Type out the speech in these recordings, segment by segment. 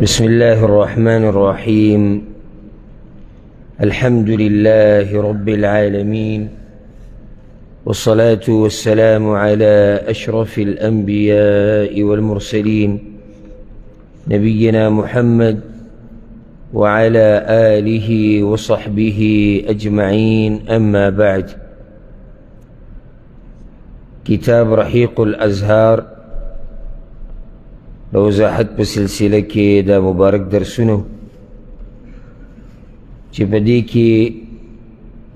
بسم الله الرحمن الرحيم. الحمد لله رب العالمين، والصلاة والسلام على أشرف الأنبياء والمرسلين نبينا محمد وعلى آله وصحبه أجمعين. أما بعد، كتاب رحيق الأزهار وضاحت په سلسله کې دا مبارک درسونه چې په دې کې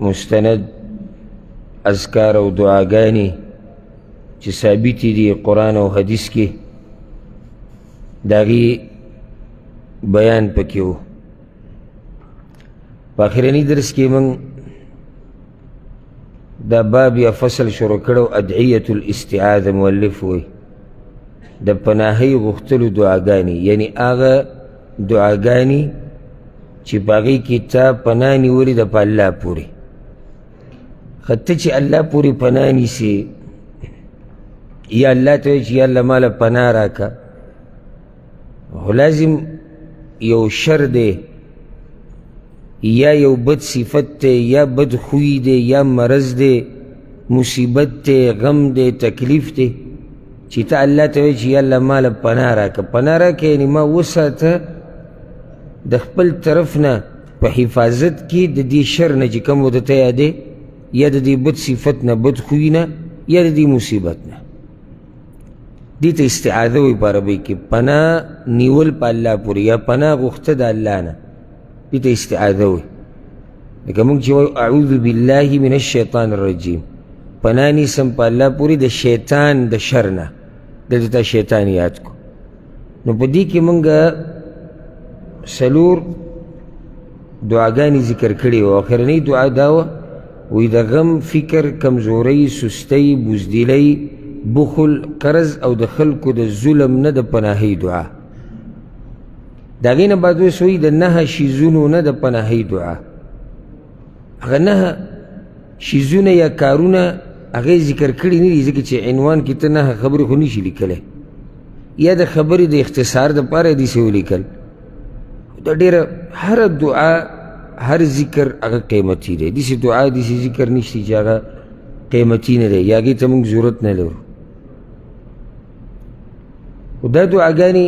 مستند اذکار او دعاګانې چې ثابتې دي قرآن او حدیث کې، د هغې بیان پکې و. په آخرني درس کې موږ دا باب یا فصل شروع کړو، ادعیة الاستعاذة. مؤلف وی د پناهی غوښتلو دعاګانې، یعنی هغه دعاګانې چې په هغې کې تا پناه نیولې ده په الله پورې. ښه ته چې الله پورې پناه نیسې، یا الله ته وایې چې یا الله ماله پناه راکه، خو لازم یو شر دی یا یو بد صفت دی یا بد خوی دی یا مرض دی، مصیبت دی، غم دی، تکلیف دی، چې ته الله ته وایې چې یا الله ماله پناه راکه. پناه راکه یعنې ما وساته د خپل طرف نه په حفاظت کې د دې شر نه چې کوم ورته یادې، یا د دې بد صفت نه، بد خوی نه، یا د دې مصیبت نه. دې ته استعاذه وایي په عربۍ کې، پناه نیول په الله پورې یا پناه غوښته د الله نه، دې ته استعاذه وایي. لکه موږ چې وایو اعوذ بالله من الشیطان الرجیم، پناه نیسم په الله پورې د شیطان د شر نه، دلته ته شیطان یاد کو. نو په دې کې موږ څلور دعاګانې ذکر کړې وه. آخرنۍ دعا دا وه، وایي د غم، فکر، کمزورۍ، سستۍ، بزدلۍ، بخل، قرض او د خلکو د ظلم نه د پناهۍ دعا. د هغې نه بعد اوس وایي د 9 شیزونو نه د پناهۍ دعا. هغه 9 شیزونه یا کارونه هغې ذکر کړي نه دي، ځکه چې عنوان کې ته 9 خبرې خو نشي لیکلی، یا د خبرې د اختصار دپاره یې داسې ولیکل. دا ډېره هره دعا، هر ذکر هغه قیمتي دی. داسې دعا، داسې ذکر نشته چې هغه قیمتي نه دی یا هغې ته موږ ضرورت نه لرو. خو دا دعاګانې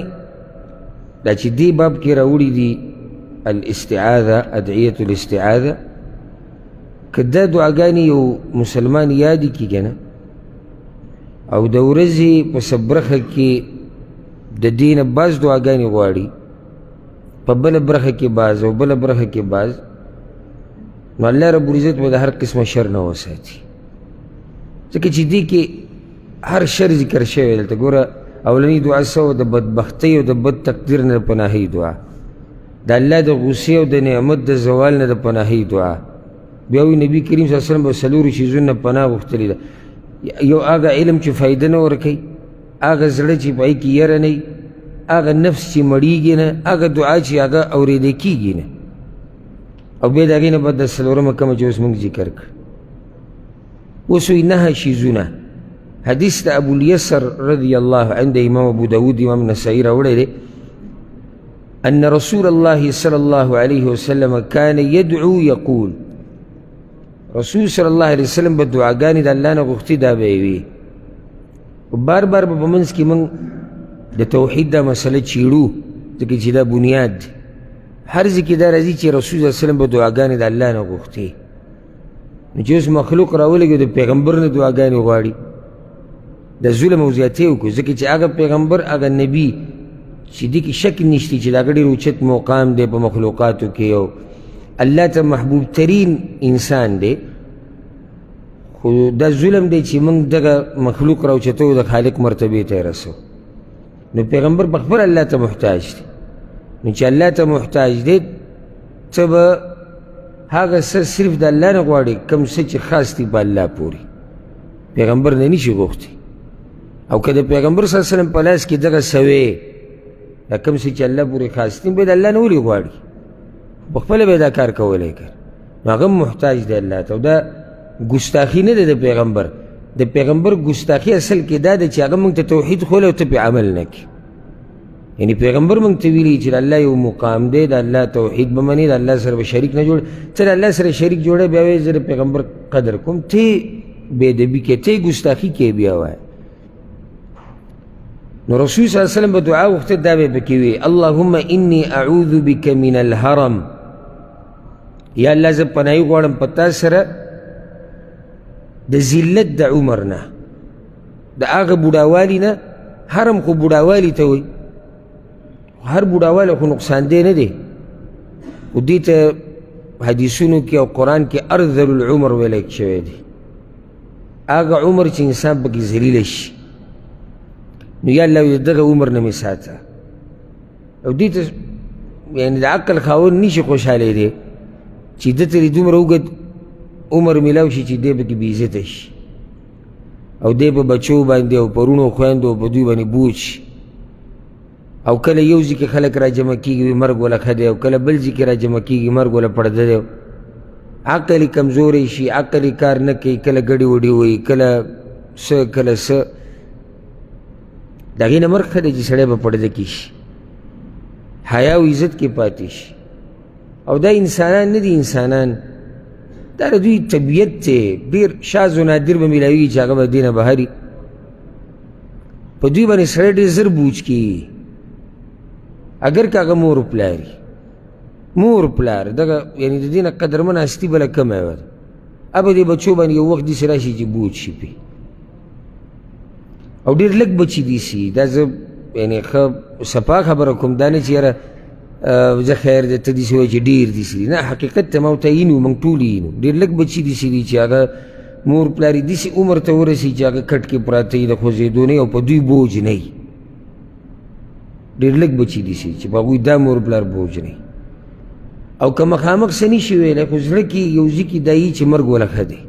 دا چې دې باب کې راوړي دي، الاستعاذة، ادعیة الاستعاذة، که دا دعاګانې یو مسلمان یادې کړي که نه، او د ورځې په څه برخه کې د دې نه بعض دعاګانې غواړي، په بله برخه کې بعض او بله برخه کې بعض، نو الله رب العزت به د هر قسمه شر نه وساتي. ځکه چې دې کې هر شر ذکر شوی. دلته ګوره اولنۍ دعا څه وه؟ د بدبختۍ او د بد تقدیر نه د پناهۍ دعا، د الله د غصې او د نعمت د زوال نه د پناهۍ دعا. بیا وایي نبي کریم صلی الله علیه وسلم به څلورو شیزونو نه پناه غوښتلې ده. یو هغه علم چې فایده نه ورکوي، هغه زړه چې په هغې کې یره نه وي، هغه نفس چې مړیږي نه، هغه دعا چې هغه اورېده کېږي نه. او بیا د هغې نه بعد د څلورمه کومه چې اوس موږ ذکر کړ. اوس وایي 9 شیزونه. حدیث د ابوالیسر رضی الله عنه د امام ابو داود، امام نسائی راوړی دی، ان رسول الله صلی الله علیه وسلم کان یدعو یقول، رسول صلی الله علیه وسلم به دعاګانې د الله نه غوښتي، دا به یې وي. بار بار به په منځ کې موږ د توحید دا مسله چیړو، ځکه چې دا بنیاد دی. هر ځای کې دا راځي چې رسول صلی الله علیه وسلم به دعاګانې د الله نه غوښتي. نو چې اوس مخلوق راولګي د پیغمبر نه دعاګانې غواړي، د ظلم او زیاتۍ وکړو، ځکه چې هغه پیغمبر، هغه نبي چې دې کې شک نشته چې دا ډېر اوچت مقام دی په مخلوقاتو کې، او الله ته محبوب ترین انسان دی. خو دا ظلم دی چې موږ دغه مخلوق راوچتو د خالق مرتبې ته یې رسو. نو پیغمبر په خپل الله ته محتاج دی. نو چې الله ته محتاج دی، ته به هغه څه صرف د الله نه غواړې، کوم څه چې خاص دي په الله پورې، پیغمبر نه نشي غوښتی. او که د پیغمبر صلی الله علیه وسلم په لاس کې دغه څه وی، دا کوم څه چې الله پورې خاص دي، به د الله نه ولې غواړي؟ په خپله به یې دا کار کولی که نو هغه محتاج دی الله ته. او دا ګستاخي نه ده د پیغمبر. د پیغمبر ګستاخي اصل کې دا ده چې هغه موږ ته توحید ښولی او ته پې عمل نه کړي. یعنی پیغمبر موږ ته ویلي چې د الله یو مقام دی، د الله توحید به منې، د الله سره به شریک نه جوړ. ته د الله سره شریک جوړې بیا وایې زه د پیغمبر قدر کوم، ته بې ادبي کې، ته ګستاخي کې بیا وایه. نو رسول صلی الله علیه وسلم به دعا غوښته، دا به پکې وي اللهم انی اعوذ بک من الهرم، یا الله زه پناهي غواړم په تا سره د ذلت د عمر نه، د هغه بوډاوالي نه. حرم خو بوډاوالي ته وایي، هر بوډاوالی خو نقصان دی نه دی، خو دې ته حدیثونو کې او قرآن کې ارذل العمر ویلی شوی دی، هغه عمر چې انسان پکې ذلیله شي. نو یا الله د دغه عمر نه مې ساته. او دې ته یعنې د عقل خاوند نشي خوشحالی دی چې ده ته دومره اوږد عمر میلاو شي چې دی پکې بېعزته شي، او دی په بچو باندې او په روڼو خویندو په دوی باندې بوج شي. او کله یو ځای کې خلک را جمع کېږي مرګ وله ښه دی، او کله بل ځای کې را جمع کېږي مرګ وله پړده دی. عقل یې کمزوری شي، عقل یې کار نه کوي، کله ګډې وډې وایي، کله څه کله څه. د هغې نه مرګ ښه دی چې سړی به پړده کې شي، حیا او عزت کې پاتې شي. او دا انسانان نه دي، انسانان دا د دوی طبیعت دی. ډېر شاذ و نادر به میلاویږي چې هغه به دې نه بهر وي. په دوی باندې سړی ډېر زر بوج کېږي، اگر که هغه مور پلار وي. مور پلار دغه یعنې د دې نه قدرمنه هستي بله کمه وه. ابه دې بچو باندې یو وخت داسې راشي چې بوج شي پې، او ډېر لږ بچي دي سي. دا زه یعنې ښه صفا خبره کوم، دا نه چې یاره زه خیر دی ته داسې وایي چې ډېر داسې دي، نه حقیقت ته ما ورته یینو، موږ ټول یینو. ډېر لږ بچي داسې دي چې هغه مور پلار یې داسې عمر ته ورسي چې هغه کټ کې پراته وي، د خوځېدو نه، او په دوی بوج نه وي. ډېر لږ بچي داسې چې په هغوی دا مور پلار بوج نه وي. او که مخامخ څه نه شي ویلی، خو زړه کې یو ځای کې دا یي چې مرګ وله ښه دی.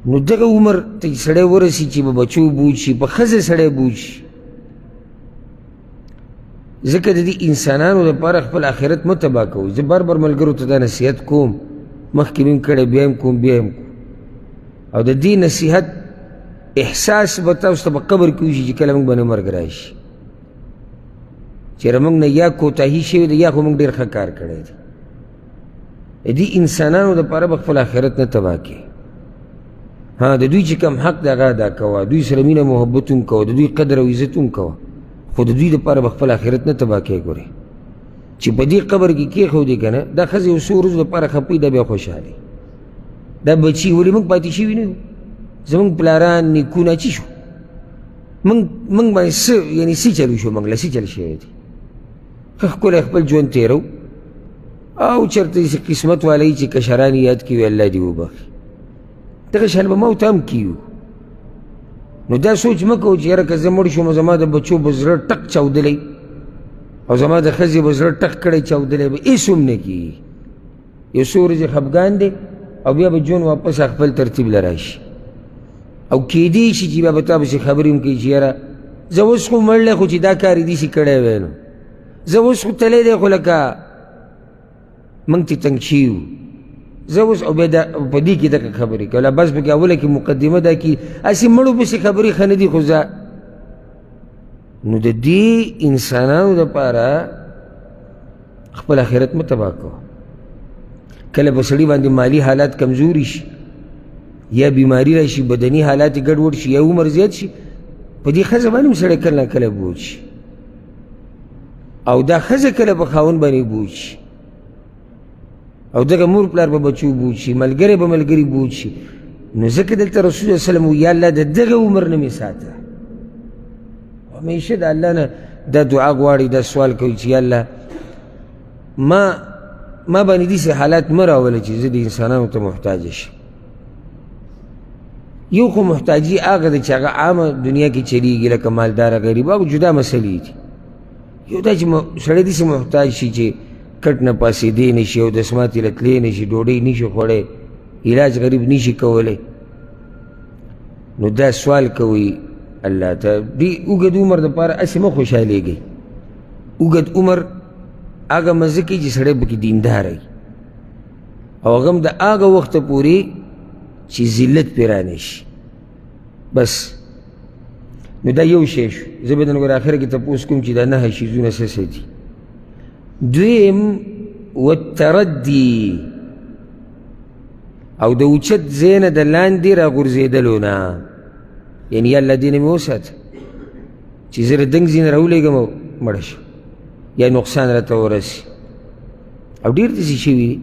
نو دغه عمر ته سړی ورسي چې په بچو بوج شي، په ښځه سړی بوج شي. ځکه د دې انسانانو دپاره خپل آخرت مه تباه کوئ. زه بار بار ملګرو ته دا نصیحت کوم، مخکې مې کړی، بیا هم کوم، بیا هم کوم. او د دې نصیحت احساس به تاسو ته په قبر کې وشي چې کله موږ باندې مرګ راشي، چېرې موږ نه یا کوتاهي شوې ده یا خو موږ ډېر ښه کار کړی دی. د دې انسانانو دپاره به خپل آخرت نه تباه کړي. ها د دوی چې کوم حق دی هغه ادا کوه، دوی سره مینه محبت هم کوه، د دوی قدر او عزت هم کوه، خو د دوی دپاره به خپل آخرت نه تباه کړي. ګورې چې په دې قبر کې کېښودې که نه، دا ښځې یو څو ورځو دپاره خفوي، دا بیا خوشحالي. دا بچي ولې موږ پاتې شوي نه یو؟ زمونږ پلاران نیکونه چی شو؟ موږ باندې څه یعنې څه چل وشو؟ موږ له څه چل شوی دی؟ ښه ښکلی خپل ژوند تېرو، او چېرته داسې قسمت والی چې کشران یې یاد کړي الله دې وبخي. دغه شان به ما ورته هم کیو. نو دا سوچ مه کوو چې یاره که زه مړ شوم زما د بچو به زړه ټک چاودلی، او زما د ښځې به زړه ټک کړی چاودلی به، هېڅ هم نه کېږي. یو څو ورځې خفګان دی، او بیا به ژوند واپس خپل ترتیب له راشي. او کېدی شي چې بیا به تا پسې خبرې هم کوي چې یاره زه اوس خو مړلی، خو چې دا کار یې داسې کړی وی نو زه اوس خو تلی دی، خو لکه موږ ترې تنګ شوي وو، زه اوس. او بیا دا په دې کې دغه خبرې کوي، لا بس پکې اوله کې مقدمه دا کي هسې مړو پسې خبرې ښه نه دي، خو زه. نو د دې انسانانو دپاره خپل آخرت مه تباه کوه. کله په سړي باندې مالي حالات کمزوري شي، یا بیماری راشي، بدني حالات یې ګډوډ شي، یا عمر زیات شي، په دې ښځه باندې هم سړی کله نه کله بوج شي، او دا ښځه کله په خاوند باندې بوج شي، او دغه مور پلار به بچو بوج شي، ملګری به ملګري بوج شي. نو ځکه دلته رسول الله صلی الله علیه وسلم یا الله د دغه عمر نه مې ساته. همیشه د الله نه دا دعا غواړي، دا سوال کوي چې یا الله ما باندې داسې حالات مه راوله چې زه د انسانانو ته محتاجه شم. یو خو محتاجي هغه ده چې هغه عامه دنیا کې چلیږي، لکه مالداره غریب، هغه جدا مسلې دي. یو دا چې سړی داسې محتاج شي چې کټ نه پاسېدی نه شي، او دسمات یې له تلی نه شي، ډوډۍ نه شي خوړی، علاج غریب نه شي کولی. نو دا سوال کوي الله ته. دې اوږد عمر دپاره هسې مه خوشحالېږئ. اوږد عمر هغه مزه کوي چې سړی پکې دیندار وي، او هغه هم د هغه وخته پورې چې ذلت پرې رانه شي. بس نو دا یو شی شو. زه به نن ګوره اخر کې تپوس کوم چې دا 9 شیزونه څه څه دي. دویم والتردي او د اوچت ځای نه د لاندې راغورځېدلو نه، یعنې یا الله دې نه مې وساته چې زه د دنګ ځای نه راولېږم او مړه شم یا نقصان راته ورسي. او ډېر داسې شوي دي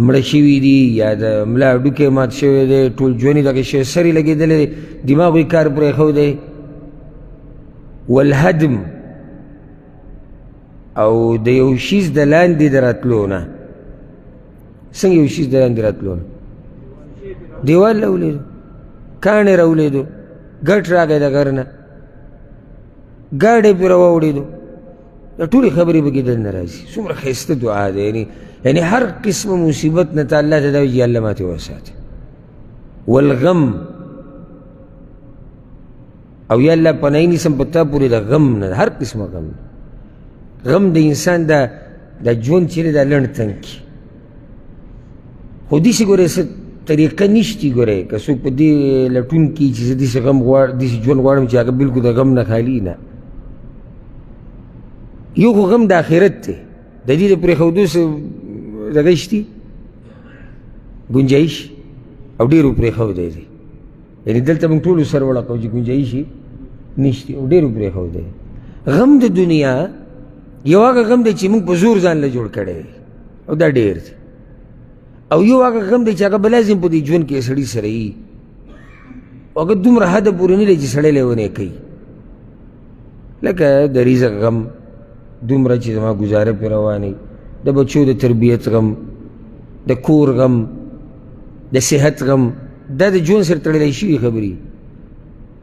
مړه شوي دي یا د ملا هډوکی مات شوی دی، ټول ژوند یې دغه شی سر یې لګېدلی دی، دماغ یې کار پرېښودی دی. والهدم او د یو شیز د لاندې د راتلو نه. څنګه یو شیز د لاندې راتلو نه؟ دیوال راولېدو، کاڼې راولېدو، ګټ راغی د غر نه، ګاډی پرې راواوړېدو، دا ټولې خبرې به کې دننه راځي. څومره ښایسته دعا ده، یعنی هر قسم مصیبت نه ته الله ته دا وایي چې الله ماته وساته. والغم او یا الله پناهي نیسم په تا پورې د غم نه، هر قسمه غم نه. غم د انسان دا ژوند چې دی دا لنډ تنګ کړي. خو داسې ګورې څه طریقه نشته ګورې که څوک په دې لټون کړي چې زه داسې غم داسې ژوند غواړم چې هغه بلکل د غم نه خالي نه. یو خو غم د آخرت دی، د دې د پرېښودو څه دغه شتي ګنجایش او ډېرو پرېښودی دی. یعنې دلته موږ ټولو سر وړقو چې ګنجایش یې نشته او ډېرو پرېښودی دی. غم د دنیا یو هغه غم دی چې موږ په زور ځان له جوړ کړی دی او دا ډېر دی، او یو هغه غم دی چې هغه به لازم په دې ژوند کې سړي سره وي او هغه دومره حده پورې نه دی چې سړی لیونی کوي. لکه د رزق غم دومره چې زما ګزاره پرې روانوي، د بچو د تربیت غم، د کور غم، د صحت غم، دا د ژوند سره تړلی شوي خبرې.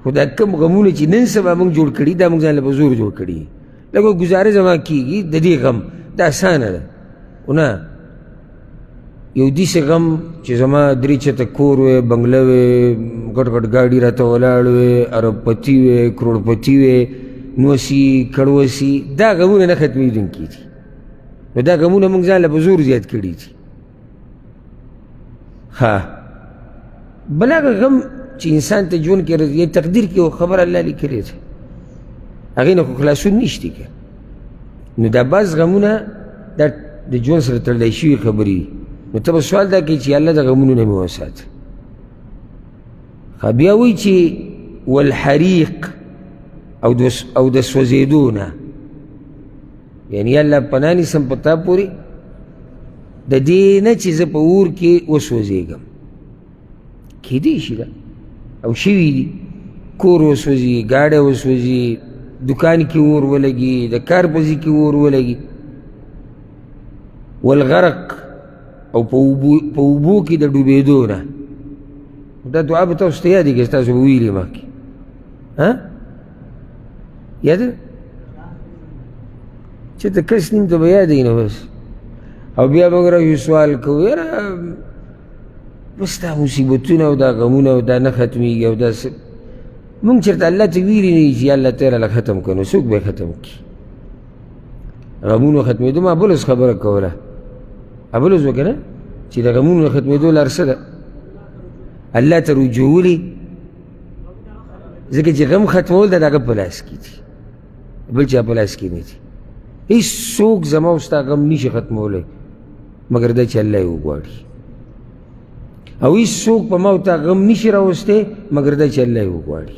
خو دا کم غمونه چې نن سبا موږ جوړ کړي دا موږ ځان له په زور جوړ کړي. لکه ګزاره زما کېږي د دې غم، دا اسانه ده. خو نه، یو داسې غم چې زما 3 چته کور وی، بنګله وی، ګډ ګډ ګاډي راته ولاړ وی، اربپتي وی، کروړپتي وی، نوسي کړوسي، دا غمونه نه ختمېدونکي دي. نو دا غمونه موږ ځان له په زور زیات کړي دي. ها بل هغه غم چې انسان ته ژوند کې یا تقدیر کې یو خبر الله لیکلی دی، هغې نه خو خلاصون نشته که. نو دا بعض غمونه دا د ژوند سره تړلی شوي خبرې دي. نو ته به سوال دا کوي چې الله د غمونو نه مې وساته. بیا وایي چې والحریق او د سوځېدو نه، یعنی الله پناه نیسم په تا پورې د دې نه چې زه په اور کې وسوځېږم. کیدی شي ده او شوي دي، کور وسوځي، ګاډی وسوځي، دکان کې اور ولګي، د کار په ځای کې اور ولګي. والغرق او په اوبو کې د ډوبېدو نه. دا دعا به تاسو ته یادېږي چې تاسو به ویلې مخکې. یاد ده چې ته کس نیم ته به یادوي نو بس. او بیا موږ راوي سوال کوو، یاره بس دا مصیبتونه او دا غمونه او دا نه ختمېږي او دا موږ چېرته الله ته ویلي نه وي چې یا الله ته راله ختم کړو، نو څوک به یې ختم کړي؟ غمونو ختمېدو ما بل اوس خبره کوله، بل اوس وکړه چې د غمونو ختمېدو لار څه ده؟ الله ته رجوع ولې؟ ځکه چې غم ختمول د هغه په لاس کې دي، بل چا په لاس کې نه دي. هېڅوک زما او ستا غم نشي ختمولی مګر دا چې الله یې وغواړي، او هېڅوک په ما او تا غم نشي راوستی مګر دا چې الله یې وغواړي.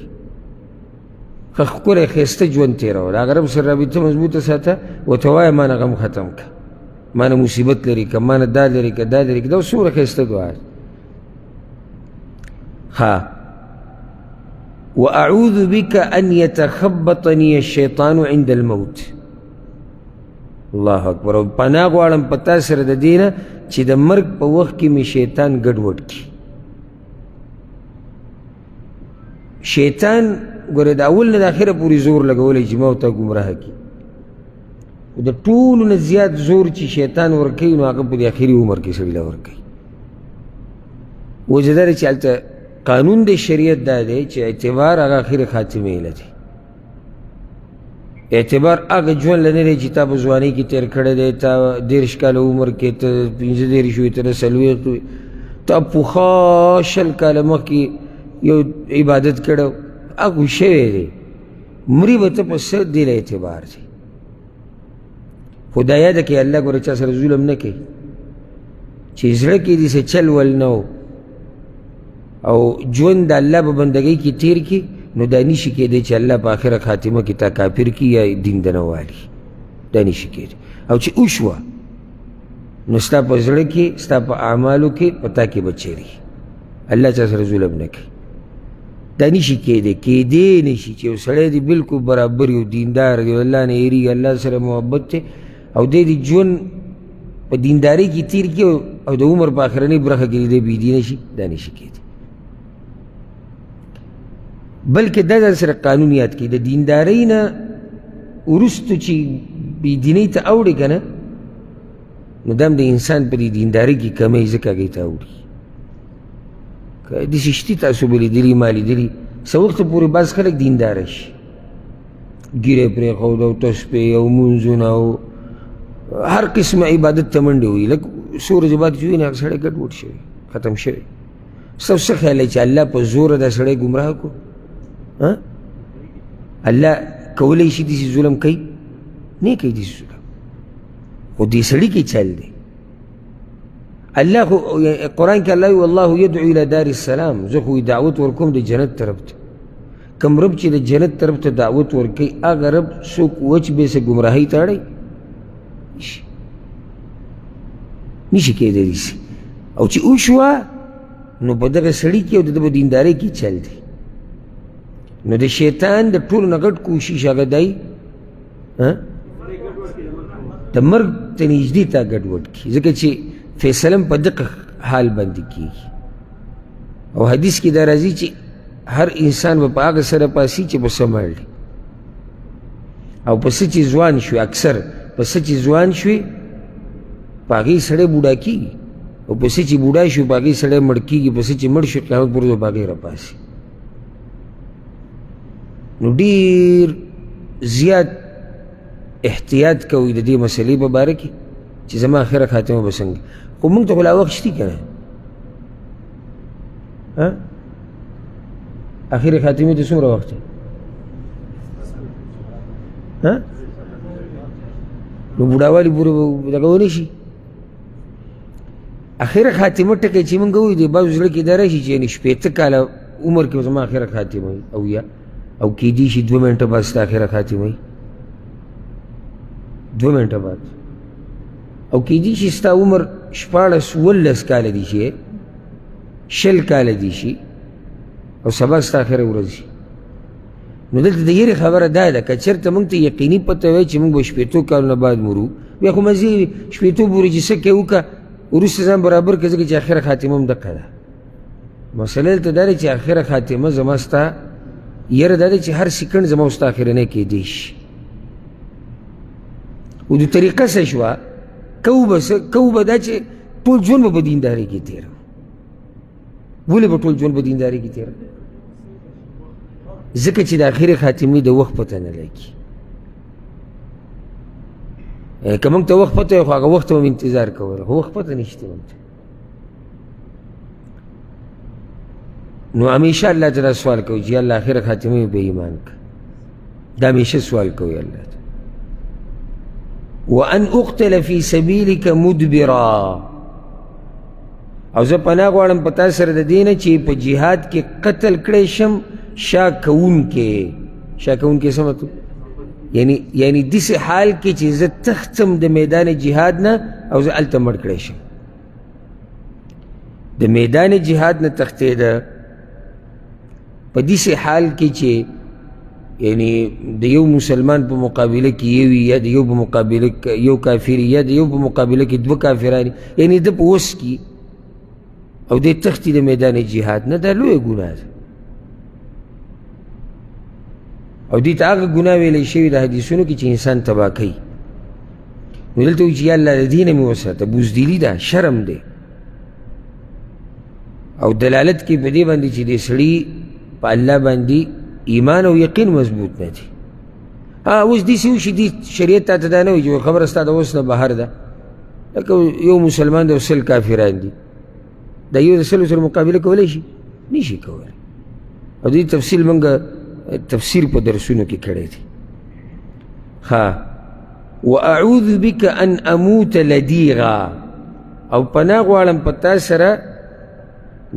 ښه ښکلی ښایسته ژوند تېروه، د هغه رب سره رابطه مضبوطه ساته، ورته وایه ما نه غم ختم که، ما نه مصیبت لري که، ما نه دا لري که، دا لري که. دا څومره ښایسته دعا ده. وأعوذ بك أن يتخبطني الشيطان عند الموت. الله أكبر. او پناه غواړم په تا سره د دې نه چې د مرګ په وخت کې مې شیطان ګډوډ کړي. شیطان ګوره د اول نه د اخره پورې زور لګولی چې ما ورته ګمراه کړي. د ټولو نه زیات زور چې شیطان ورکوي نو هغه په د اخري عمر کې سړي له ورکوي. وجه دا دی چې هلته قانون د شریعت دا دی چې اعتبار هغه اخر خاتمې له دی. اعتبار هغه ژوند له نه دی چې تا په ځوانۍ کې تېر کړی دی، تا 30 کاله عمر کې، ته 35 وي، ته 40 وي، تا پخوا 100 کاله مخکې یو عبادت کړی اگو شوی دی مری به ته په څه دې له اعتبار دی خو دا یاده کې الله ګوره چا سره ظلم نه کوي چې زړه کې دې څه چل ول نه او ژوند د الله په بندګۍ کې تیر کړي نو دا نشي کېدی چې الله په آخره خاتمه کې تا کافر کړي یا دین د نه والي دا نشي کېدی او چې وشوه نو ستا په زړه کې ستا په اعمالو کې په تا کې به چیري الله چا سره ظلم نه کوي دا نشي کېدی نشي چې یو سړی دی بلکل برابر یو دیندار دی الله نه یېرېږي الله سره محبت دی او دی ژوند په دیندارۍ کې تیر کړي او د عمر په آخرنۍ برخه کې دی بېدینه شي دا نشي کېدی بلکې دا ځان سره قانون یاد کړي د دیندارۍ نه وروستو چې بېدینۍ ته اوړي که نه نو دا هم د انسان په دې دیندارۍ کې کمی ځکه هغې ته اوړي که داسې شتي تاسو به لیدلي ما لیدلي څه وخته پورې بعض خلک دینداره شي ږیره پرېښود او تسبیح او مونځونه او هر قسم عبادت ته منډې وي لږ څو ورځې بعد چې ووینې هغه سړی ګډوډ شوی ختم شوی ستاسو څه خیال دی چې الله په زوره دا سړی ګمراه کړو الله کولی شي داسې ظلم کوي نه کوي داسې ظلم خو دې سړي کې چل دی الله خو قرآن کې الله والله يدعو الى دار السلام زه خو دعوت ورکوم د جنت طرف ته کوم رب چې د جنت طرف ته دعوت ورکوي هغه رب څوک وچ بې څه ګمراهۍ ته اړوي نشي کېدی داسې او چې وشوه نو په دغه سړي کې او د ده په دیندارۍ کې چل دی نو د شیطان د ټولو نه غټ کوشش هغه دی د مرګ ته نږدې تا ګډوډ کړي ځکه چې فیصله په دقه حال باندې کېږي او حدیث کې دا راځي چې هر انسان به په هغه سره پاسي چې په څه مړ دی او په څه چې ځوان شوي اکثر په څه چې ځوان شوي په هغې سړی بوډا کېږي او په څه چې بوډا شوي په هغې سړی مړ کېږي په څه چې مړ شوي قیامت پر ورځ به په هغې راپاسي نو ډېر زیات احتیاط کوئ د دې مسلې په باره کې چې زما آخره خاتمه به څنګه خو موږ ته خو لا وخت شتي که نه آخرې خاتمې ته څومره وخت دی نو بوډاوالي پورې به دغه ونی شي آخره خاتمه ټکی چې موږ وایو دی بعضو زړه کې دا راشي چې یعنې شپېته کاله عمر کې زما آخره خاتمه وي او یا او کېدی شي 2 منټه بعد ستا آخره خاتمه وي 2 منټه بعد او کېدی شي ستا عمر 14-15 کاله دي شي 20 کاله دي شي او سبا ستا آخره ورځ شي نو دلته د یېرې خبره دا ده که چېرته موږ ته یقیني پته وی چې موږ به 80 کالونه بعد مرو بیا خو مزې 80 پورې چې څه کوې وکړه وروسته ځان برابر کړه ځکه چې آخره خاتمه هم دقه ده مسله دلته دا ده چې آخره خاتمه زما ستا یره دا ده چې هر سیکنډ زما او ستا آخرنۍ کېدی شي او د طریقه څه شوه کوو به دا چې ټول ژوند به په دیندارۍ کې تېره ولې به ټول ژوند په دیندارۍ کې تېره ځکه چې د آخرې خاتمې د وخت پته نه لګي که موږ ته وخت پته وي خو هغه وخت به م انتظار کولی خو وخت پته نشته موږ ته نو همیشه الله ته دا سوال کوي چې الله آخره خاتمه مې به ایمان که دا همیشه سوال کوي الله ته وان اقتل فی سبیلک مدبرا او زه پناه غواړم په تا سره د دې نه چې په جهاد کې قتل کړی شم شا کوونکې څه مطلب یعنی داسې حال کې چې زه تښتم د میدان جهاد نه او زه هلته مړ کړی شم د میدان جهاد نه تښتېده په داسې حال کې چې یعنی د یو مسلمان په مقابله کې یو یا د یو په مقابله کې یو کافر یا د یو په مقابله کې 2 کافران یعنی د په وس کې او د تښتي د میدان جهاد نه دا لویه ګناه ده او دې ته هغه ګناه ویلی شوي د حدیثونو کې چې انسان تباه کوي نو دلته وایي چې یا الله د دې نه مې وساته بزدلي ده شرم دی او دلالت کوي په دې باندې چې دې سړي په الله باندې ایمان او یقین مضبوط نه دي اوس داسې وشي دې شریعت تا ته دا نه وایي چې خبره ستا د اوس نه بهر ده لکه یو مسلمان دی او 100 کافران دي دا یو د 100 سره مقابله کولی شي نشي کولی او دې تفصیل موږ تفسیر په درسونو کې کړی دی. واعوذ بک ان اموت لدیغا، او پناه غواړم په تا سره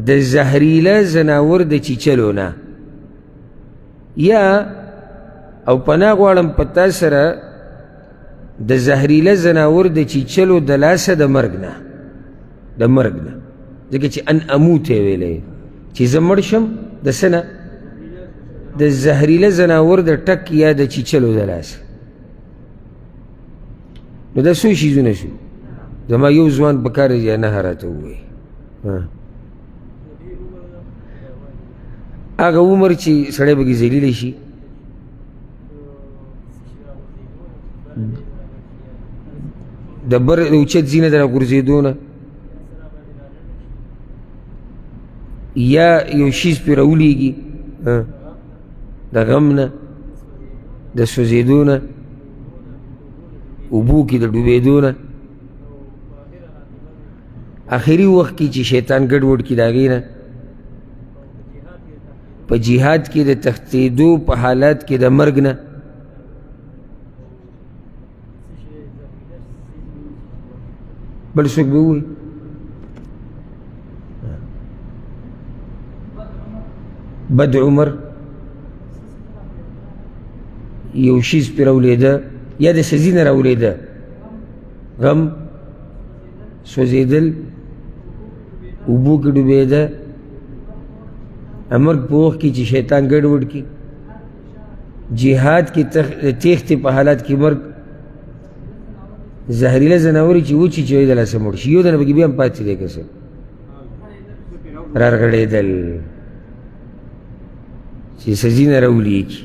د زهریله زناور د چیچلو نه، یا او پناه غواړم په تا سره د زهریله زناور د چیچلو د لاسه د مرګ نه، د مرګ نه، ځکه چې ان اموت یې ویلی چې زه مړ شم د څه نه؟ د زهریله زناور د ټک یا د چیچلو د لاسه. نو دا څو شیزونه شو؟ زما یو ځوان پکار دی یا نه راته ووایي. هغه عمر چې سړی پکې ذلیله شي، د بر د اوچت ځینه د راغورځېدو نه، یا یو شیز پرې راولېږي د غم نه، د سوځېدو نه، اوبو کې د ډوبېدو نه، آخري وخت کې چې شیطان ګډوډ کړي د هغې نه، په جهاد کې د تښتېدو په حالات کې د مرګ نه، بل څوک به ووایي؟ بد عمر، یو شیز پرې راولېده یا د سزي نه راولېده، غم، سوځېدل، اوبو کې ډوبېده، مرګ په وخت کې چې شیطان ګډوډ کړي، جهاد کې تېښتې په حالات کې مرګ، زهریله زناورې چې وچي چې د لاسه مړ شي، یو دنه پکې بیا هم پاتې دی که څه رارغړېدل چې سزي نه راولېږي.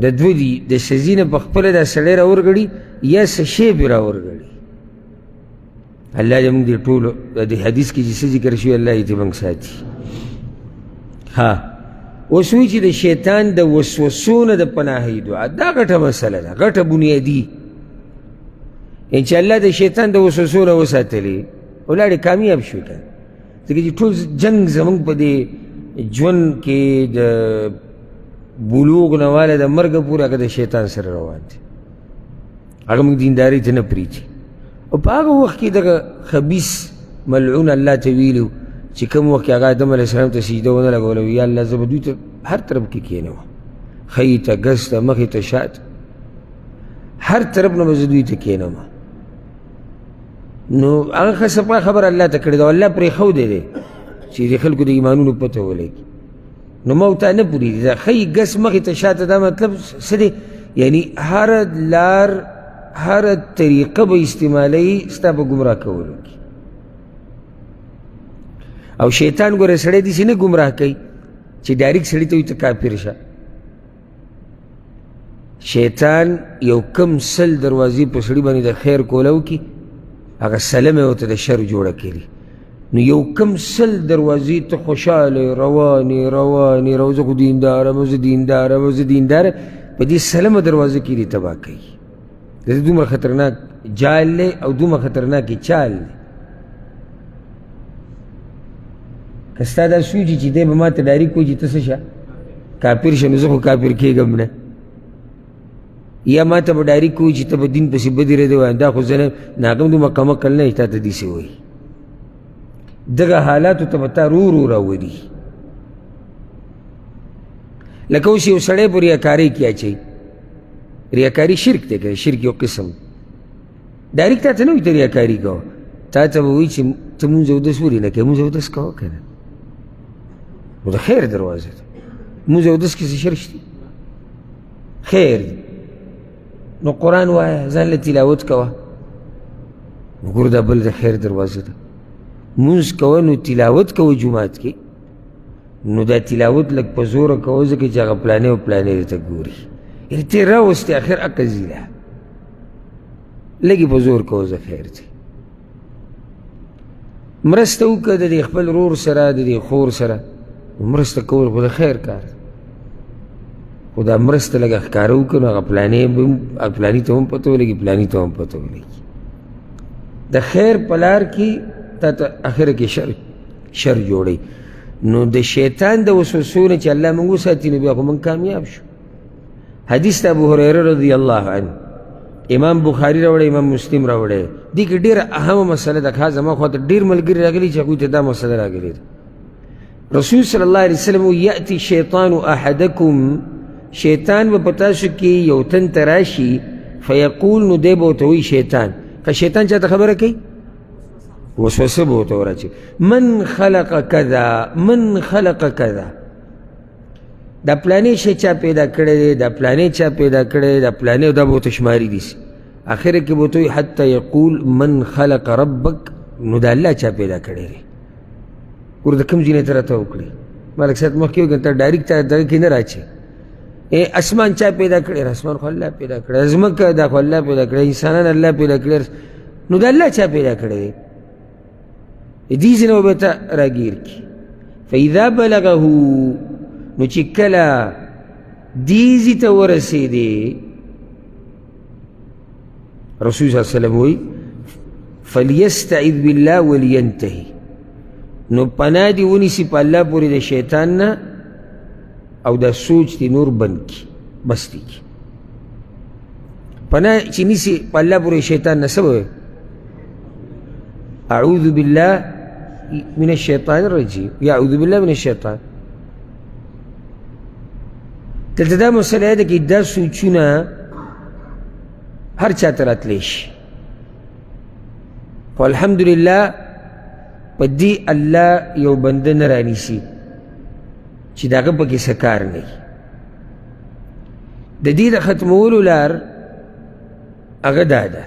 د دوه دي، د سزي نه په خپله دا سړی راورغړي یا څه شی پرې راورغړي. الله دې موږ دې ټولو د دې حدیث کې چې څه ذکر شوي الله دې موږ ساتي. اوس وایي چې د شیطان د وسوسو نه د پناهۍ دعا، دا غټه مسله ده، غټه بنیادي. ان چې الله د شیطان د وسوسو نه وساتلې ولاړې کامیاب شو که، ځکه چې ټول جنګ زموږ په دې ژوند کې د بلوغ نه واله د مرګه پورې هغه د شیطان سره روان دی، هغه موږ دیندارۍ ته نه پرېږدي. او په هغه وخت کې دغه خبیث ملعون الله ته ویلي چې کوم وخت کې هغه آدم علیه السلام ته سجده ونه لګوله، یا الله زه به دوی ته هر طرف کې کښېنوم، ښۍ ته، ګس ته، مخې ته، شا ته، هر طرف نه به زه دوی ته کښېنم. نو هغه ښه صفا خبره الله ته کړې ده او الله پرېښودی دی چې د خلکو د ایمانونو پته ولګي. نو ما ورته نه پوهېږي دا ښۍ، ګس، مخې ته، شا ته، دا مطلب څه دی؟ یعنی هره لار، هره طریقه به استعمالوي ستا په ګمراه کولو کې. او شیطان ګوره سړی داسې نه ګمراه کوي چې ډایرکټ سړي ته وایي ته کافر شه. شیطان یو کم سل دروازې په سړي باندې د خیر کولو کې، هغه سلم یې ورته د شر جوړه کړي. نو یو کم سل دروازې ته خوشحاله روانې روانې رو، زه خو دینداره یم، زه دینداره یم، زه دینداره، په دې سلمه دروازه کې دې تباه کوي. د دې دومره خطرناک جال دی او دومره خطرناکې چال دی. که ستا دا سوچي چې دی به ما ته ډایرکټ وایي چې ته څه شه کافر شه، نو زه خو کافر کېږم نه. یا ما ته به ډایرکټ وایي چې ته به دین پسې بدې ردې وایم، دا خو زه نه، هغه هم دومره کمعقل نه وي تا ته داسې وایي. دغه حالاتو ته به تا رو رو راولي. لکه اوس یو سړی په ریاکارۍ کې اچوي، ریاکاري شرک دی که شرک یو قسم، ډایرکټ تا ته نه وایي ته ریاکاري کوه، تا ته به وایي چې ته مونځ اودس ولې نه کوې، مونځ اودس کوه که نه، نو د خیر دروازه ده. مونځ اودس کې څه شرک شته؟ خیر دی. نو قرآن وایه، ځان له تلاوت کوه، نو ګوره دا بل د خیر دروازه ده. مونځ کوه نو تلاوت کوه جومات کې، نو دا تلاوت لږ په زوره کوه، ځکه چې هغه پلانې او پلانې درته ګوري. یعنې ته یې راوستې اخر عقل ځي ده، لږ یې په زور کوه، زه خیر دی. مرسته وکړه د دې خپل ورور سره، د دې خور سره، مرسته کول خو د خیر کار دی. خو دا مرسته لږه ښکاره وکړه، نو هغه پلاني ته هم پته ولګي، پلاني ته هم پته ولګي. د خیر په لار کې تا ته اخره کې شر جوړوي. نو د شیطان د وسوسو نه چې الله موږ وساتي نو بیا خو موږ کامیاب شو. حدیث ته ابو هریره رضی الله عنه امام بخاری راوړی، امام مسلم راوړی. دې کې ډېره اهمه مسله ده. خاص زما خوا ته ډېر ملګري راغلي چې هغوی ته دا مسله راغلې ده. رسول صلی الله علیه وسلم یأتی شیطان احدکم، شیطان به په تاسو کې یو تن ته راشي، فیقول، نو دی به ورته وایي شیطان، که شیطان چاته خبره کوي وسوسه به ورته ورچي، من خلق کذا، من خلق کذا، دا پلانې شی چا پیدا کړی دی، دا پلانې چا پیدا کړی دی، دا پلانې، دا به ورته شماري دي. اخر کې به ورته وایي حتی یقول من خلق ربک، نو دا الله چا پیدا کړی دی. ور د کوم ځای نه ته راته وکړي ملک صاحب مخکې وکړه ته ډایرکټ دغه کې نه راچي. اسمان چا پیدا کړی؟ اسمان خو الله پیدا کړی. ځمکه دا خو الله پیدا کړی. انسانان الله پیدا کړی. نو دا الله چا پیدا کړی دی؟ دې ځای نه به ته راګیر کړي. فاذا بلغه، نو چې کله دې ځای ته ورسېدې، رسول صلی الله علیه وسلم وایي فلیستعذ بالله ولینتهي، نو پناه دې ونیسي په الله پورې د شیطان نه، او دا سوچ دې نور بند کړي، بس دې کړي. پناه چې نیسي په الله پورې شیطان نه، څه به وایي؟ اعوذ بالله من الشیطان الرجیم، یا اعوذ بالله من الشیطان. دلته دا مسله ده چې دا سوچونه هر چا ته راتلی شي، خو الحمدلله په دې الله یو بنده نه رانیسي چې د هغه پکې څه کار نه وي. د دې د ختمولو لار هغه دا ده،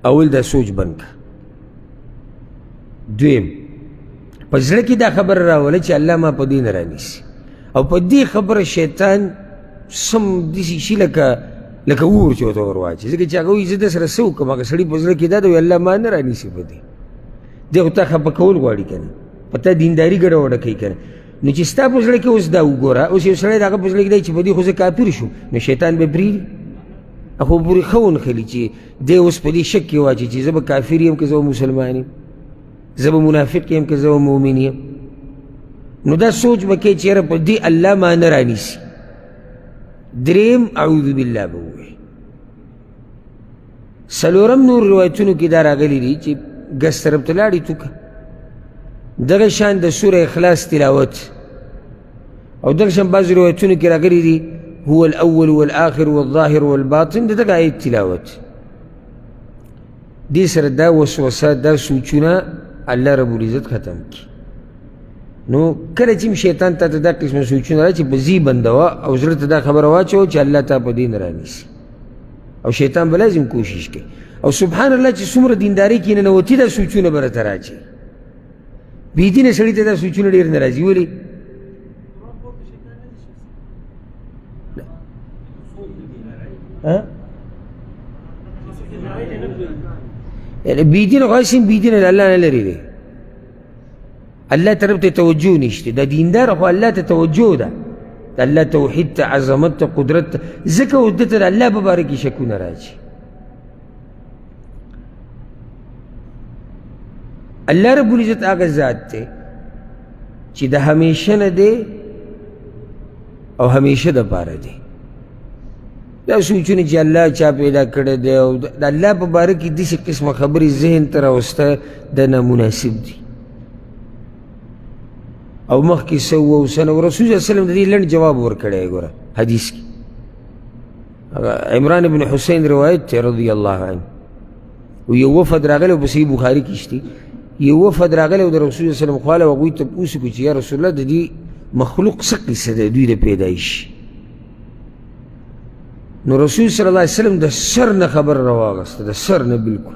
اول دا سوچ بند کړه. دویم په زړه کې دا خبره راوله چې الله ما په دې نه رانیسي، او په دې خبره شیطان سم داسې شي لکه اور چې ورته ور واچي، ځکه چې هغه وایي زه درسره څه وکړم؟ هغه سړي په زړه کې دا ده وایي الله ما نه رانیسي په دې. دی خو تا خفه کول غواړي که نه، په تا دینداري ګډه وډه کوي که نه. نو چې ستا په زړه کې اوس دا وګوره، اوس یو سړی د هغه په زړه کې دی چې په دې خو زه کافر شو، نو شیطان به پرېږدي؟ خو پورې ښه ونښلي چې دی اوس په دې شک کې واچي چې زه به کافر یم که زه به مسلمان یم، زه به منافق یم که زه به مؤمن یم. نو دا سوچ به کوي چې یاره په دې الله ما نه رانیسي. دریم اعوذ بالله به ووایي. څلورم نور روایتونو کې دا راغلي دي چې ګس طرف ته لاړې توکه، دغه شان د سوره اخلاص تلاوت، او دغه شان بعض روایتونو کې راغلي دي هو الاول والآخر والظاهر والباطن، د دغه آیت تلاوت. دې سره دا وسوسه، دا سوچونه الله رب العزت ختم کړي. نو کله چې شیطان ته دا قسمه سوچونه راشي چې په ځي بندوه او زړه ته دا خبره واچوه چې الله تا په دې نه رانیسي، او شیطان به لازم کوشش کوي. او سبحان الله چې څومره دینداري کې ننوتي دا سوچونه به راته راځي. بېدینه سړي ته دا سوچونه ډېر نه راځي. ولې؟ یعنې بېدینه خو هسې بېدینه د الله نه لرې دی، الله طرف ته توجه نشته. د دیندار خو الله ته توجه ده، د الله توحید ته، عظمت ته، قدرت ته، ځکه اوس ده ته د الله په باره کې شکونه راځي. الله رب العزت هغه ذات دی چې د همیشه نه دی او همیشه دپاره دی. دا سوچونه چې الله چا پیدا کړی دی او د الله په باره کې داسې قسمه خبرې ذهن ته راوسته دا نامناسب دي. او مخکې څه ووه څه نه وه، رسول صلی الله علیه وسلم د دې لنډ جواب ورکړی. ګوره حدیث کې عمران بن حسین روایت دی رضی الله عنه، و یو وفد راغلی په صحیح بخاري کې شته، یو وفد راغلی او د رسول صلی الله علیه وسلم خواله هغوی تپوس وکړو چې یا رسول الله د دې مخلوق څه قصه ده دوی د پیدایش؟ نو رسول صلی الله علیه وسلم د سر نه خبر راواغسته، د سر نه بالکل.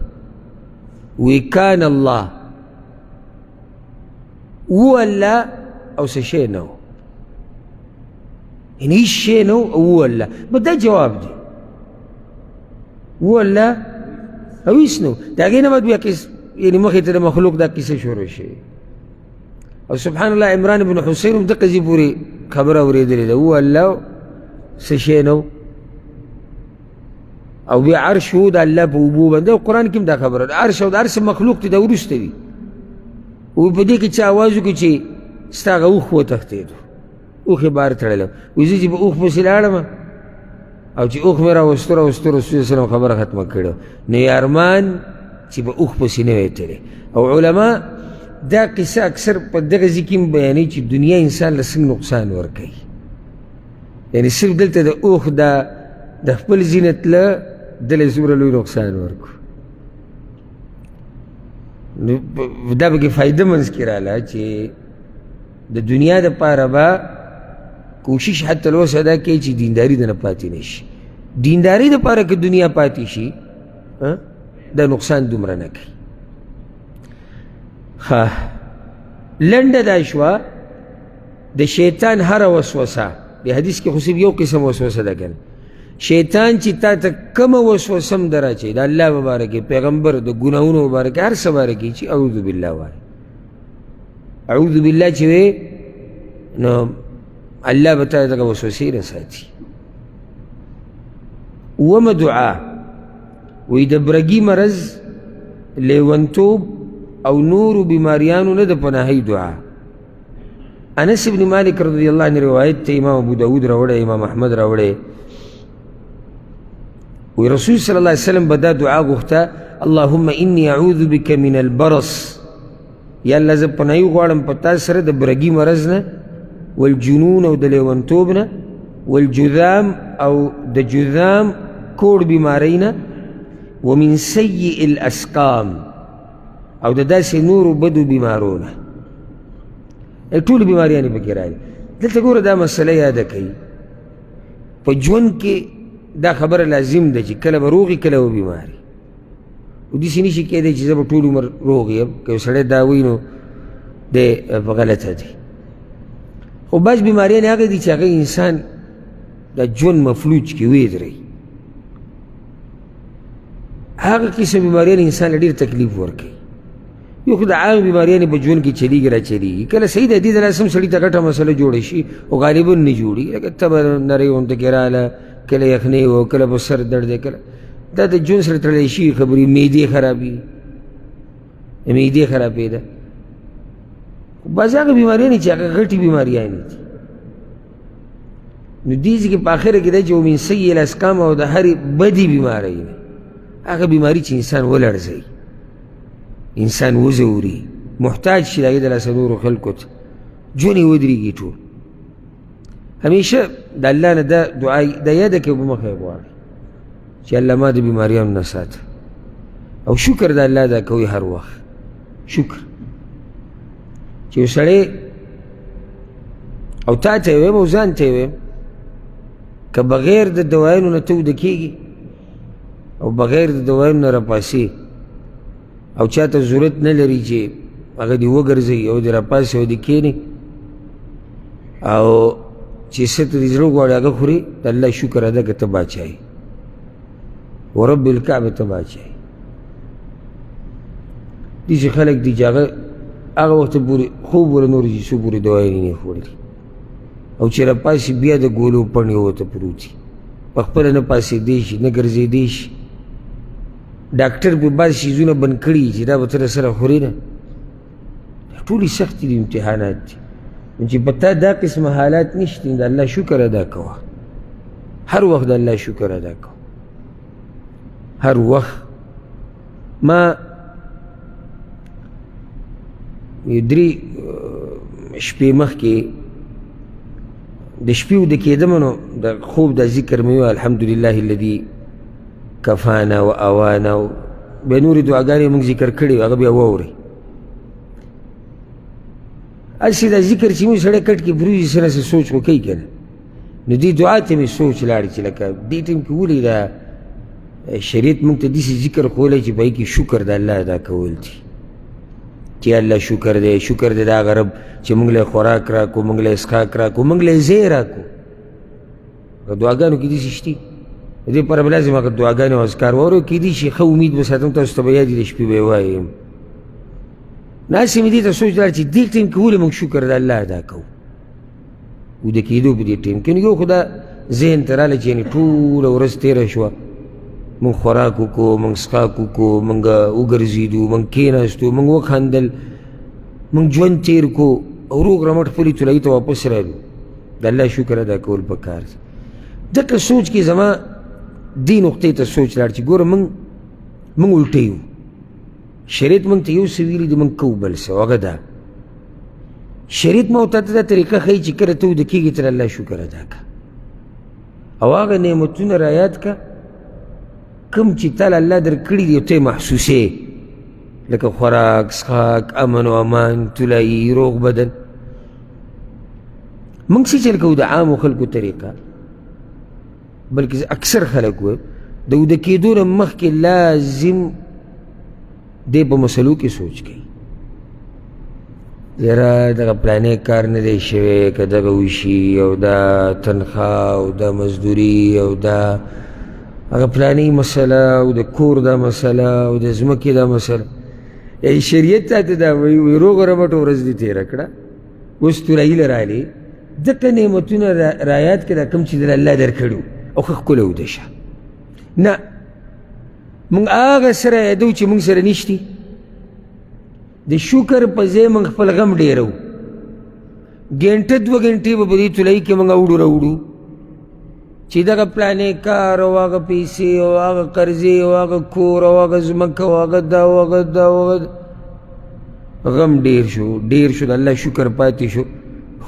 وی کان الله، و الله او څه شی نه و، یعنې هېڅ شی نه و او و الله. بس دا جواب دی، و الله او هېڅ نه و. د هغې نه بعد بیا یعنې مخې ته د مخلوق دا کیسه شروع شوې. او سبحان الله عمران بن حسین هم دقه ځای پورې خبره اورېدلې ده، و الله څه شی نه و. او بیا عرش و د الله په اوبو باندې، او قرآن کې هم دا خبره ده، عرش او د عرش مخلوق دی، دا وروسته دي. و په دې کې چې اواز وکړي چې ستا هغه اوښ وتښتېدو، اوښ یې بار تړلی وایي زه چې په اوښ پسې لاړم او چې اوښ مې راوستو رسول الله صلی الله علیه وسلم خبره ختمه کړې نو یې ارمان چې په اوښ پسې نه وی تللی. او علما دا قصه اکثر په دغه ځای کې هم بیانوي چې دنیا انسان له څنګه نقصان ورکوي، یعنې صرف دلته د اوښ د خپل زینت له دله څومره لوی نقصان ورکو. نو دا پکې فایده منځ کې راله چې د دنیا دپاره به کوشش حتی لوسه دا کوي چې دینداري دنه پاتې نه شي. دینداري دپاره که دنیا پاتې شي دا نقصان دومره نه کوي. لنډه دا شوه د شیطان هره وسوسه، د حدیث کې خو صرف یو قسم وسوسه ده کنه، شیطان چې تا ته کومه وسوسه هم در اچوي د الله مبارکې پیغمبر د ګناهونو مبارکې هر څه بارکې چې اعوذ بالله وایي، اعوذ بالله چې وی نو الله به تا دغه وسوسې نه ساتي. اومه دعا وی د برګي مرض، لیونتوب او نورو بیماریانو نه د پناهۍ دعا. انس بن مالک رضی الله عنه روایت ته امام ابو داود راوړی، امام احمد راوړی، وی رسول صلی الله علیه وسلم به دا دعا غوښته اللهم انی اعوذ بک من البرص، یا الله زه پناهي غواړم په تا سره د برګي مرض نه، والجنون او د لیونتوب نه، والجذام او د جذام کوړ بیمارۍ نه، ومن سیء الاسقام او د داسې نورو بدو بیمارو نه. ټولې بیماریانې پکې راغلي. دلته ګوره دا مسله یاده کوي په ژوند کې دا خبره لازم ده چې کله به روغ کله به بیمار وي. او داسې نشي کېدی چې زه به ټول عمر روغ یم، که یو سړی دا وایي نو دی په غلطه دی. خو بعض بیماریانې هغه دي چې هغه انسان د ژوند مفلوج کړي ویې هغه قسم بیماریان انسان له ډېر تکلیف ورکوي. یو خو د عام بیماریانې په ژوند کې چلیږي را چلیږي، کله صحیح ده دې د لازم سړي ته غټه مسله جوړه شي او غالبا نه جوړي، لکه تبه نرۍ غونته کې راله، کله یخنۍ و، کله به سر درد دی، کله دا د ژوند سره تړلی شي خبرې. معدې خرابي، معدې خرابېده. خو بعضې هغه بیماریانې چې هغه غټې بیماریانې دي نو دې ځای کې په اخره کې دی چې ومن سیء الاسقام او د هرې بدې بیمارۍ نه، هغه بیماري چې انسان ولړزوي، انسان وځوري، محتاج شي د هغې د لاسه نورو خلکو ته، ژوند یې ودرېږي ټول. همیشه د الله نه دا دعا دا یاده کوي، په مخه یې غواړي چې الله ما د بیماریانو نه ساته، او شکر د الله دا کوي هر وخت. شکر چې یو سړی او تا ته یې ویم او ځان ته یې ویم که بغیر د دوایانو نه ته وده کېږي او بغیر د دوایانو نه راپاسې او چاته ضرورت نه لري چې هغه دې وګرځوي او دې راپاسې او دې کښېني او چې څه ته دې زړه غواړي هغه خوري، د الله شکر ادا که ته باچایي ورب الکعبه ته باچایي. داسې خلک دي چې هغه وخته پورې خوب ور نور چې څو پورې دوایانې نه خوړلي او چې راپاسې بیا د ګولو پڼې ورته پروت دي، په خپله نه پاسېدی شي نه ګرځېدی شي. ډاکټر پې بعض شیزونه بند کړي چې دا به ته راسره خورې نه. ټولې سختې دي، امتحانات دي. نو چې په تا دا قسمه حالات نشته د الله شکر ادا کوه، هر وخت د الله شکر ادا کوه، هر وخت. ما درې شپې مخکې د شپې وده کېدم نو د خوب دا ذکر مې ویل الحمدلله الذي کفانا و اوانا، بیا نورې دعاګانې موږ ذکر کړي هغه بیا واورئ. هسې دا ذکر چې موږ سړی کټ کې پرېږدي څه نه څه سوچ خو کوي که نه، نو دې دعا ته مې سوچ لاړې چې لکه دې ټایم کې ولې دا شریعت موږ ته داسې ذکر ښوولی چې په هغې کې شکر د الله ادا کول دي چې الله شکر دی، شکر دی د هغه رب چې موږ له خوراک راکړو، موږ له اسقاق راکړو، موږ له ځای راکړو. په دعاګانو کې داسې شتي د دې لپاره به لازم هغه دعاګانې او اذکار واورو. کېدای شي ښه امید به ساتم تاسو ته به یاد وي د شپې به یې وایم. ناسې مې دې ته سوچ لاړ چې دې ټایم کې ولې موږ شکر د الله ادا کوو وده کېدو په دې ټایم کې. نو یو خو دا ذهن ته راله چې یعنې ټوله ورځ تېره شوه، موږ خوراک وکړو، موږ څښاک وکړو، موږ وګرځېدو، موږ کېناستو، موږ وخندل، موږ ژوند تېر کړو، او روغ رمټ خپلې طلایي ته واپس رالو د الله شکر ادا کول پکار دي. دغه سوچ کې زما دې نقطې ته سوچ لاړ چې ګوره موږ الټه یو، شریعت موږ ته یو څه ویلي دي، موږ کوو بل څه، او هغه دا شریعت ما ورته دا طریقه ښایي چې کله ته ویده کېږي ته د الله شکر ادا کړه او هغه نعمتونه رایاد کړه کوم چې تا له الله درکړي دي او ته یې محسوسې، لکه خوراک، څښاک، امن و امان، طلایي، روغ بدن. موږ څه چل کوو د عامو خلکو طریقه، بلکې اکثر خلک وایي د ویده کېدو نه مخکې لازم دی په مسلو کې سوچ کوي، یاره دغه پلانی کار نه دی شوی، که دغه وشي او دا تنخواه او دا مزدوري او دا هغه پلانی مسله او د کور دا مسله او د ځمکې دا مسله. یعنې شریعت تاته دا وایي روغ رمټ ورځ دې تېره کړه، اوس طلایي له رالې دغه نعمتونه رایاد کړه کوم چې در الله درکړي او ښه ښکلی وده شه. نه، موږ هغه سره یادو چې موږ سره نشتي، د شکر په ځای موږ خپل غم ډېرو، ګنټه دوه ګنټې به په دې طلایي کې موږ اوړو راوړو چې دغه پلانې کار او هغه پیسې او هغه قرضې او هغه کور او هغه ځمکه او هغه دا او هغه دا او هغه غم ډېر شو، د الله شکر پاتې شو،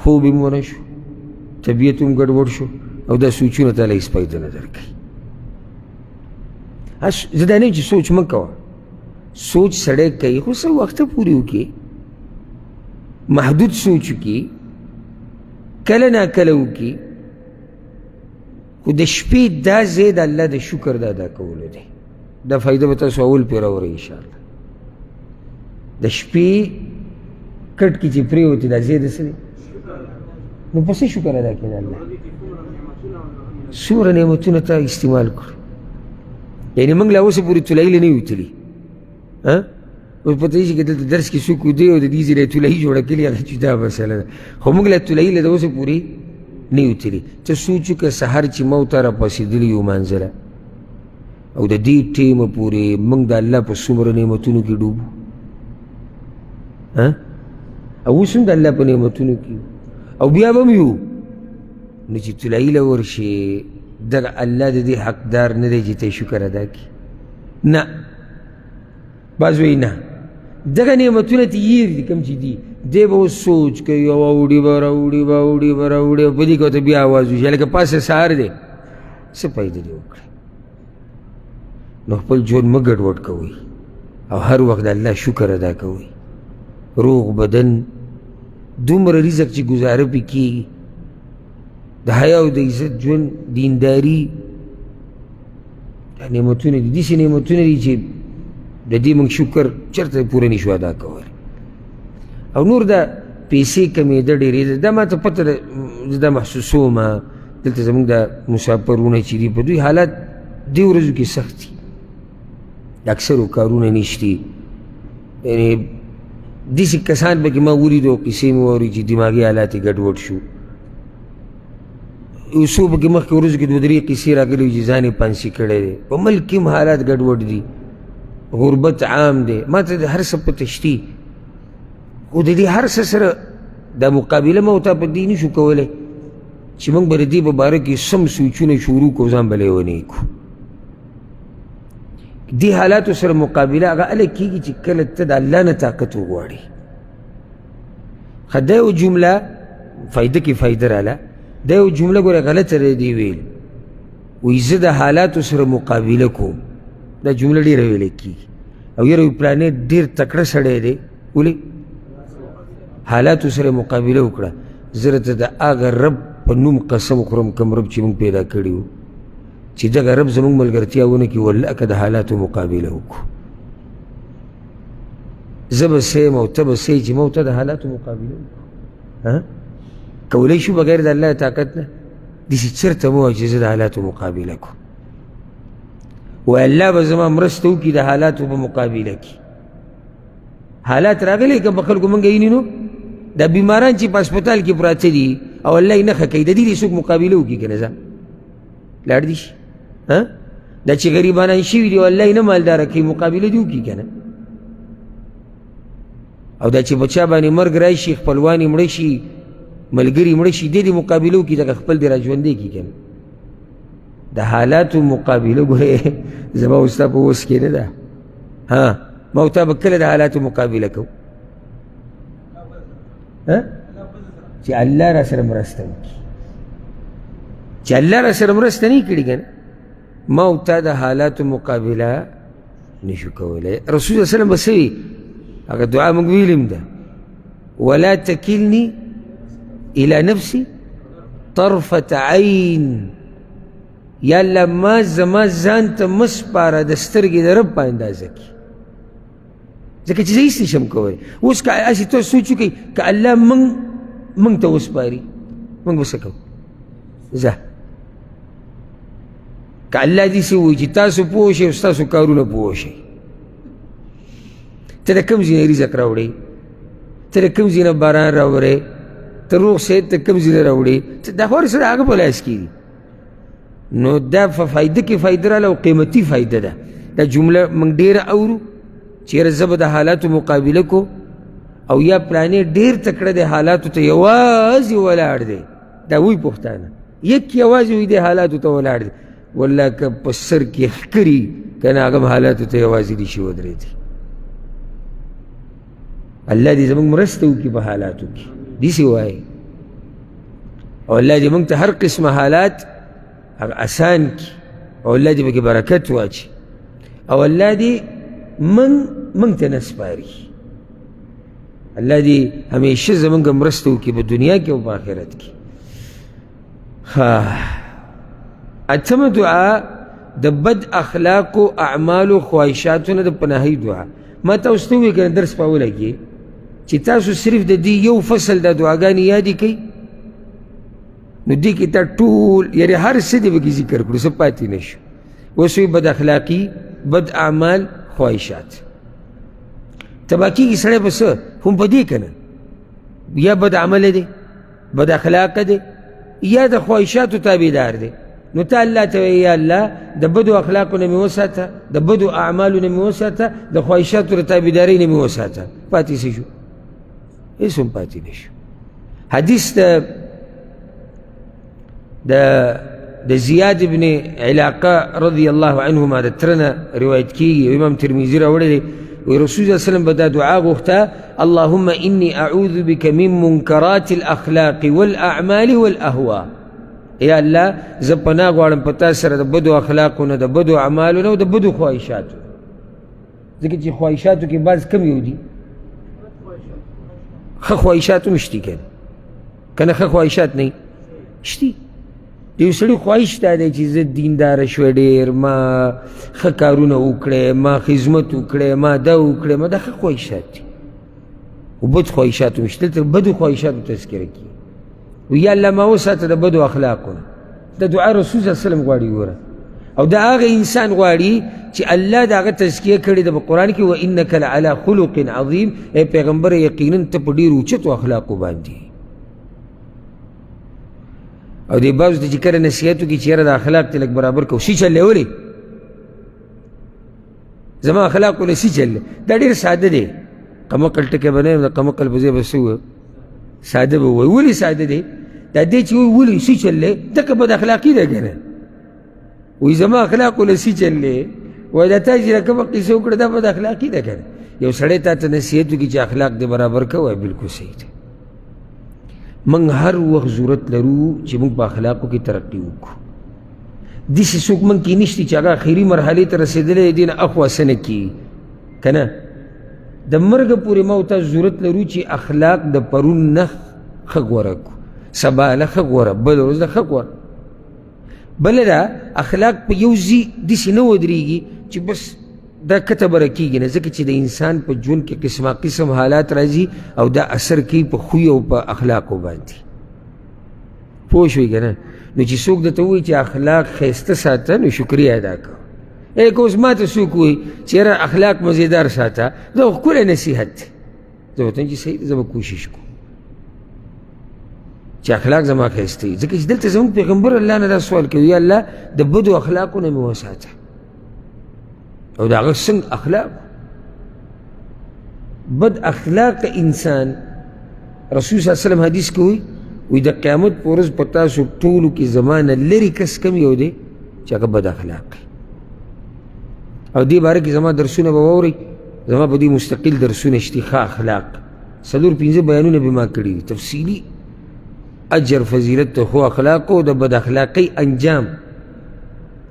خوب یې ونه شو، طبیعت هم ګډوډ شو او دا سوچونه تعالی هېڅ فایده نه درکوي. زه دا نه یم چې سوچ مه کوه، سوچ سړی کوي خو څه وخته پورې وکړي، محدود سوچ وکړي، کله ناکله وکړي، خو د شپې دا ځای د الله د شکر د ادا کولو دی. دا فایده به تاسو اول پرې راوړئ انشاءالله. د شپې کټ کې چې پرېوتې دا ځای د څه دی، نو په څه شکر ادا کړي د الله؟ څومره نعمتونه ته استعمال کړو. یعنې موږ لا اوسه پورې طلایي له نه یو وتلي، اوس پته یې چې که دلته درس کې څوک ودی او د دې ځای له طلایي جوړه کړي هغه جدا مسله ده، خو موږ لا طلایي له د اوسه پورې نه یو وتلي. ته سوچ وکړه سهار چې موته راپاڅېدلي یو مانځله او د دې ټیمه پورې موږ د الله په څومره نعمتونو کې ډوبو، او اوس هم د الله په نعمتونو کې او بیا به هم یو. نو چې طلایي له ورشي دغه الله د دې حقدار نه دی چې ته شکر ادا کړي، نه. بعض وایي نه، دغه نعمتونه ته هېر دي کوم چې دي، دی به اوس سوچ کوي او اوړي به راوړي او په دې کې ورته بیا اواز وشي لکه پاسه سهار دی، څه فایده دې وکړې؟ نو خپل ژوند مه ګډوډ کوئ او هر وخت د الله شکر ادا کوئ. روغ بدن، دومره رزق چې ګزاره پې کېږي، د حیا او د عزت ژوند، دینداري، دا نعمتونه دي، داسې نعمتونه دي چې د دې موږ شکر چېرته پوره نه شو ادا کولی. او نور دا پیسې کمېده ډېرېده، دا ما ته پته ده، زه دا محسوسوم دلته زموږ دا مسافرونه چې دي په دوی حالات دې ورځو کې سخت دي، د اکثرو کارونه نشتي. یعنې داسې کسان پکې ما ولیدو، قصې مې واوري چې دماغي حالات یې ګډوډ شو. یو څو پکې مخکې ورځو کې دوه درې قصې راغلي چې ځان یې پانسي کړی دی، په ملک کې هم حالات ګډوډ دي، غربت عام دی. ما ته د هر څه پته شتي، خو د دې هر څه سره دا مقابله ما ورته په دې نه شو کولی چې موږ به د دې په باره کې سم سوچونه شروع کړو، ځان به لیونی کړو. دې حالاتو سره مقابله هغه هله کېږي چې کله ته د الله نه طاقت وغواړې. ښه دا یو جمله فایده کې فایده راله، دا یو جمله ګوره غلطه دی ویل، وایي زه د حالاتو سره مقابله کوم. دا جمله ډېره ویلې کېږي او یاره یو پلانې ډېر تکړه سړی دی، ولې حالاتو سره مقابله وکړه. زه راته د هغه رب په نوم قسم خورم کوم رب چې موږ پیدا کړي وو چې دغه رب زموږ ملګرتیا ونه کړي، والله که د حالاتو مقابله وکړو. زه به څه یم او ته به څه یې چې ما ورته د حالاتو مقابله وکړو. کولی شو بغیر د الله طاقت نه؟ داسې چېرته مه وایه چې زه د حالاتو مقابله کوم. وایي الله به زما مرسته وکړي د حالاتو په مقابله کې. حالات راغلی که په خلکو موږ ویني، نو دا بیماران چې په هسپتال کې پراته دي او الله یې نښه کوي، د دې څوک مقابله وکړي که نه؟ ځه لاړ دي شي. دا چې غریبانان شوي دي او الله یې نه مالداره کوي، مقابله دې وکړي که نه؟ او دا چې بچا باندې مرګ راشي خپلوان یې مړه شي ملګري مړه شي دې مقابلو کې دغه خپل دې را ژوندی کړي که نه د حالاتو مقابله ګورې زما او ستا په وس کې نه ده ها ما او تا به کله د حالاتو مقابله کوو چې الله را سره مرسته وکړي چې الله را سره مرسته نه کړي که نه ما او تا د حالاتو مقابله نشو کولی رسول صلی وسلم به څه وي هغه دعا موږ ویلیم ده ولا تکلني الى نفسي طرفة عین یا الله ما زما ځان ته مه سپاره د سترګې د رب په اندازه کې ځکه چې زه هېڅ نشم کولی اوس که هسې تاسو سوچ وکئ که الله موږ ته وسپاري موږ به څه کوو ځه که الله داسې ووایي چې تاسو پوه شئ او ستاسو کارونه پوه شئ ته د کوم ځای نه رزق راوړې ته د کوم ځای نه باران راوړې ته روغ صحت ته کوم ځای نه راوړې دا خو هر څه د هغه په لاس کې دي نو دا په فایده کې فایده راله او قیمتي فایده ده دا جمله موږ ډېره اورو چې یاره زه به د حالاتو مقابله کو او یا پلانې ډېر تکړه د حالاتو ته یوازې ولاړ دی دا وایي پښتانه یک یوازې وي د حالاتو ته ولاړ دی والله که په سر کې ښکري که نه هغه حالاتو ته یوازې دي شي ودرېدي الله دې زموږ مرسته وکړي په حالاتو کې داسې وایي او الله دې موږ ته هر قسمه حالات هغه اسان کړي او الله دې پکې برکت واچي او الله دې موږ ته نه سپاري الله دې همیشه زموږ مرسته وکړي په دنیا کې او په آخرت کې اتمه دعا د بد اخلاقو اعمالو خواهشاتو نه د پناهۍ دعا ما تاسو ته ووایي که نه درس په ولګي چې تاسو صرف د دې یو فصل د دعاګانې یادې کوئ نو دې کې تا ټول یعنې هر څه دې پکې ذکر کړو څه پاتې نه شو اوس وایي بد اخلاقي بد اعمال خواهشات تبا کېږي سړی به څه هم په دې که نه یا بد عمله دی بد اخلاقه دی یا د خواهشاتو تابعدار دی نو ته الله ته وایي یا الله د بدو اخلاقو نه مې وساته د بدو اعمالو نه مې وساته د خواهشاتو د تابعدارۍ نه مې وساته پاتې څه شو هېڅ هم پاتې نه شو حدیث د زیاد ابن علاقه رضی الله عنهما د ترنه روایت کېږي امام ترمذي راوړی دی وی رسول صلی الله علیه وسلم به دا دعا غوښته اللهم انی اعوذ بک من منکرات الاخلاق والاعمال والاهوا یا الله زه پناه غواړم په تا سره د بدو اخلاقو نه د بدو اعمالو نه او د بدو خواهشاتو ځکه چې خواهشاتو کې بعض کم یو دي ښه خواهشات هم شتي که نه ښه خواهشات نه شتي د یو سړي خواهش دا دی چې زه دینداره شوی ډېر ما ښه کارونه وکړی ما خدمت وکړی ما دا وکړی ما دا ښه خواهشات دي و بد خواهشات هم شته دلته بدو خواهشاتو تذکره کېږي یا الله ما وساته د بدو اخلاقو نه د دعا رسول صلی الله علیه وسلم غواړي ګوره او د هغه انسان غواړي چې الله د هغه تزکیه کړې ده په قرآن کې وانک لعلی خلق عظیم ای پیغمبر یقینا ته په ډېرو اوچتو اخلاقو باندې او دې بعضو ته چې کله نصیحت وکړي چې یاره د اخلاق ته لږ برابر کړو سی چل دی ولې زما اخلاق ولې سی چل دی دا ډېر ساده دی قمقل ټکی به نه یم د قمقل په ځای به څه ووایو ساده به ووایي ولې ساده دی دا دی چې وایي ولې سی چل دی دکه بد اخلاقي ده که نه وایي زما اخلاق ولې سی چل دی وایي دا تا چې رقمه قصه وکړه دا بد اخلاقي ده که نه یو سړی تا ته نصیحت وکړي چې اخلاق دې برابر کړه وایي بلکل صحیح ده موږ هر وخت ضرورت لرو چې موږ په اخلاقو کې ترقي وکړو داسې څوک موږ کې نشته چې هغه اخري مرحلې ته رسېدلی دی نه اخوا څه نه کېږي که نه د مرګه پورې ما ته ضرورت لرو چې اخلاق د پرون نه ښه غوره کړو سبا له ښه غوره بل ورځ له ښه غوره بله دا اخلاق په یو ځای داسې نه ودرېږي چې بس دا کته بره کېږي نه ځکه چې د انسان په ژوند کې قسمه قسم حالات راځي او دا اثر کوي په خوی او په اخلاقو باندې پوه شوئ که نه نو چې څوک درته ووایي چې اخلاق ښایسته ساته نو شکریه ادا کوه که اوس ما ته څوک وایي چې یاره اخلاق مزیدار ساته دا خو ښکلی نصیحت دی زه ورته چې صحیح زه به کوشش کوم چې اخلاق زما ښایسته وي ځکه چې دلته زموږ پیغمبر الله نه دا سوال کوي یا الله د بدو اخلاقو نه مې وساته او د هغه څنګه اخلاق بد اخلاق انسان رسول صلی الله علیه وسلم حدیث کوي وی د قیامت په ورځ په تاسو ټولو کې زمانه لرې کس کم یو دی چې هغه بد اخلاق وي او دې باره کې زما درسونه به واورئ زما په دې مستقل درسونه شته ښه اخلاق 4-5 بیانونه به ما کړي دي تفصیلي اجر فضیلت د ښو اخلاقو د بد اخلاقۍ انجام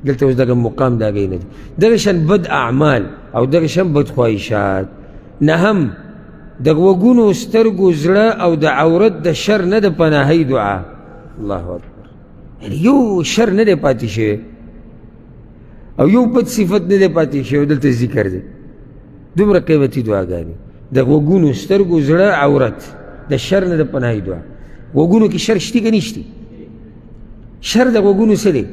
دلته اوس دغه مقام د هغې نه دی دغه شان بد اعمال او دغه شان بد خواهشات نهم د غوږونو سترګو زړه او د عورت د شر نه د پناهۍ دعا الله اکبر یعنې یو شر نه دی پاتې شوی او یو بد صفت نه دی پاتې شوی دلته ذکر دی دومره قیمتي دعاګانې د غوږونو سترګو زړه عورت د شر نه د پناهۍ دعا غوږونو کې شر شتي که نشتي شر د غوږونو څه دی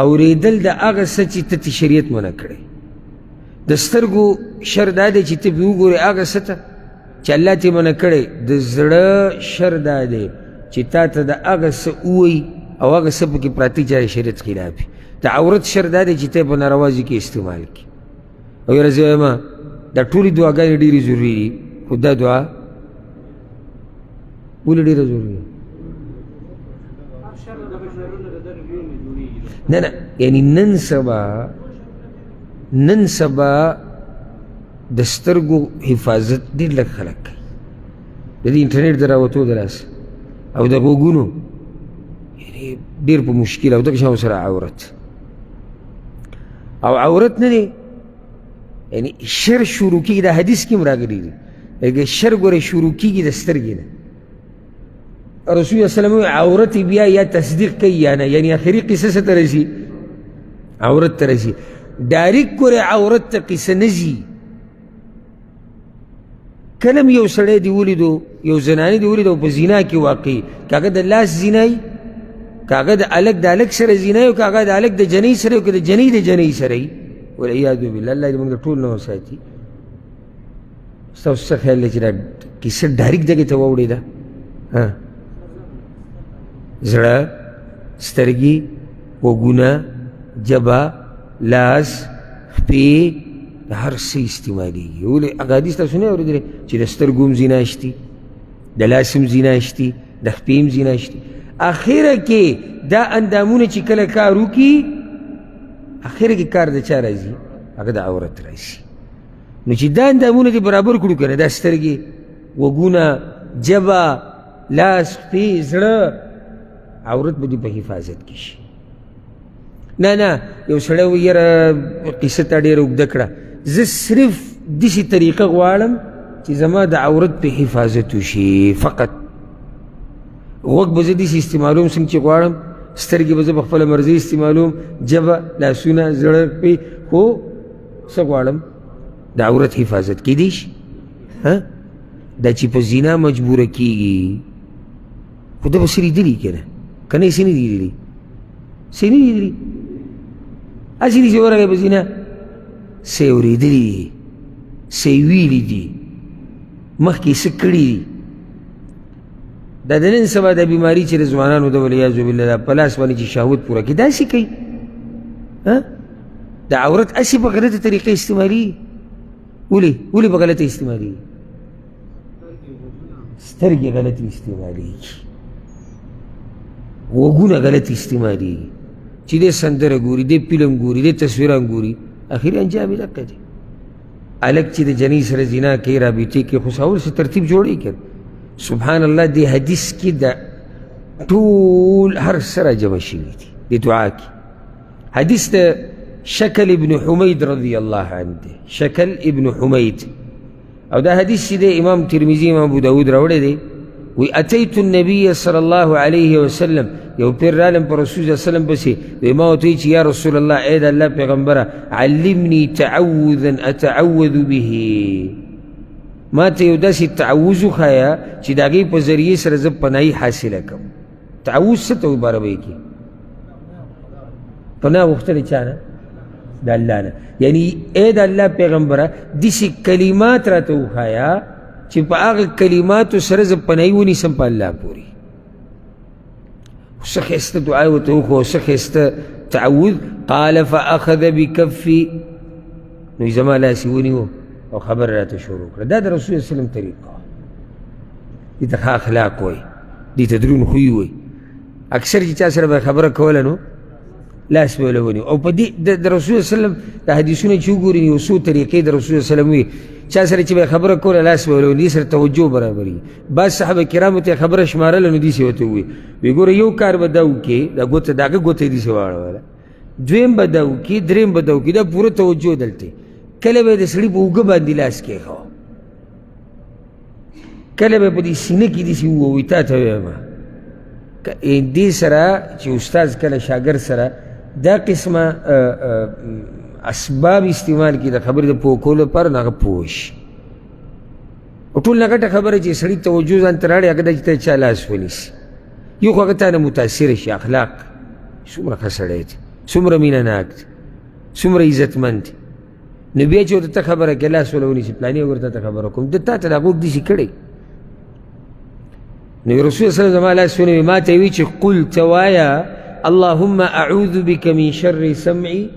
اورېدل د هغه څه چې ته تې شریعت منع کړی د سترګو شر دا دی چې ته پې وګورې هغه څه ته چې الله تې منع کړی د زړه شر دا دی چې تا ته د هغه څه ووایي او هغه څه پکې پراته چې شریعت خلاف وي د عورت شر دا دی چې ته په ناروازي کې استعمال کړي او یاره زه وایم دا ټولې دعاګانې ډېرې ضروري دي خو دا دعا ولې ډېره ضروري ده نه نه یعنی نن سبا د سترګو حفاظت ډېر لږ خلک کوي د دې انټرنیټ د راوتو د لاسه او د غوږونو یعنې ډېر په مشکل او دغه شان ورسره عورت او عورت نه دی یعنی شر شروع کېږي دا حدیث کې هم راغلي دي لکه شر ګورې شروع کېږي د سترګې نه رسول الله صلی الله علیه وسلم عورت بیا یا تصدیق کوي یا نه یعنی آخري قصه څه ته رسي عورت ته رسي ډایرکټ ګورې عورت ته قصه نه ځي کله م یو سړی دې ولیدو یو زنانه دې ولیدو په زنا کې واقع که هغه د لاس زنا وي که هغه د هلک د هلک سره زنا وي که هغه د هلک د جنۍ سره وي که د جنۍ د جنۍ سره وي والعیاذ بالله الله دې موږ ټول نه وساتي ستاسو څه خیال دی چې دا کیسه ډایرکټ دغې ته واوړېده زړه سترګې غوږونه ژبه لاس خپې د هر څه استعمالېږي ولې هغه حدیث تاسو نه اورېدلی چې د سترګو هم زنا شتي د لاس هم زنا شتي د خپې هم زنا شتي اخره کې دا اندامونه چې کله کار وکړي اخره کې کار د چا راځي هغه د عورت راځي نو چې دا اندامونه دې برابر کړو که نه دا سترګې غوږونه ژبه لاس خپې زړه عورت به دې په حفاظت کې شي نه نه یو سړی وایي یاره قصه تا ډېره اوږده کړه زه صرف داسې طریقه غواړم چې زما د عورت په حفاظت وشي فقط غوږ به زه داسې استعمالوم څنګه چې غواړم سترګې به زه په خپله مرضۍ استعمالوم ژبه لاسونه زړه پې خو څه غواړم د عورت حفاظت کیدی شي دا چې په زنا مجبوره کېږي خو ده به څه لیدلي که نه که نه یې څه نه دي لیدلي څه نه دي لیدلي هسې دي چې ورغی په زنا څه یې اورېدلي دي څه یې ویلي دي مخکې یې څه کړي دي دا د نن سبا دا بیماري چې د ځوانانو ده والعیاذ بالله دا په لاس باندې چې شهوت پوره کړي داسې کوي د عورت هسې په غلطه طریقه استعمالېږي ولې په غلطه استعمالېږي سترګې غلطې استعمالېږي غوږونه غلط استعمالېږي چې دی سندره ګوري دی فلم ګوري دی تصویران ګوري اخري انجام یې دقه دی هلک چې د جنۍ سره زنا کوي رابطې کوي خو اول څه ترتیب جوړوي که سبحان الله دې حدیث کې د ټول هر څه راجمع شوي دي د دعا کې حدیث د شکل ابن حمید رضی الله عنه دی شکل ابن حمید او دا حدیث چې دی امام ترمذي امام ابو داود راوړی دی وی اتیت النبی صلی الله علیه وسلم یو پیر رالم پر رسول صلی الله علیه وسلم پسې وی ما ورته چې یا رسول الله ای د الله پیغمبره علمني تعوذا اتعوذ به ما ته یو داسې تعوذ وښایه چې د هغې په ذریعې سره زه پناهي حاصله کړم تعوذ څه ته وایي په عربۍ کې پناه غوښتل چا نه د الله نه یعنی ای د الله پیغمبره داسې کلمات راته وښایه چې په هغه کلماتو سره زه پناهي ونیسم په الله پورې څه ښایسته دعا یې ورته وښوه څه ښایسته تعوذ قال فاخذ بکفي نو یې زما لاس یې ونیو او خبر راته شروع کړه. دا د رسول الله وسلم طریقه دي ته ښه اخلاق وایي، دي ته دروند خوی وایي. اکثر چې چا سره به خبره کوله نو لاس به له ونیو. او په دې د رسول الله وسلم د حدیثونه چې وګوري یو څو طریقې د رسول الله وسلم وي، چا سره چې به خبره کوله لاس به له ونیو، سره توجه برابري. بعض صحابه کرامو ته خبره شمارله نو داسې ورته ووایي وی ګوره یو کار به دا وکړې، دا ګوته د هغه ګوته یې داسې واړوله، دویم به دا وکړي، دریم به دا وکړي، دا پوره توجه دلته. کله به یې د سړي په اوږه باندې لاس کېښوه، کله به په دې سینه کې داسې ووایي تا ته وایم. دې سره چې استاد کله شاګرد سره دا قسمه اسباب استعمال کړي د خبرې د پوه کولو لپاره، نو هغه پوه شي. او ټول نه غټه خبره چې سړي توجه ځان ته راړي هغه دا چې ته چا لاس ونیسي. یو خو هغه تا نه متاثره شي، اخلاق څومره ښه سړی دی، څومره مینه ناک دی، څومره عزتمند دی. نو بیا چې ورته ته خبره کې لاس وله ونیسي، پلانې ورته ته خبره کوم، ده تا ته دا غوږ داسې کړی. نو رسول الله صلی الله علیه وسلم زما لاس ونیوي، ما ته یې وایي چې قل ته وایه اللهم اعوذ بک من شر سمعي،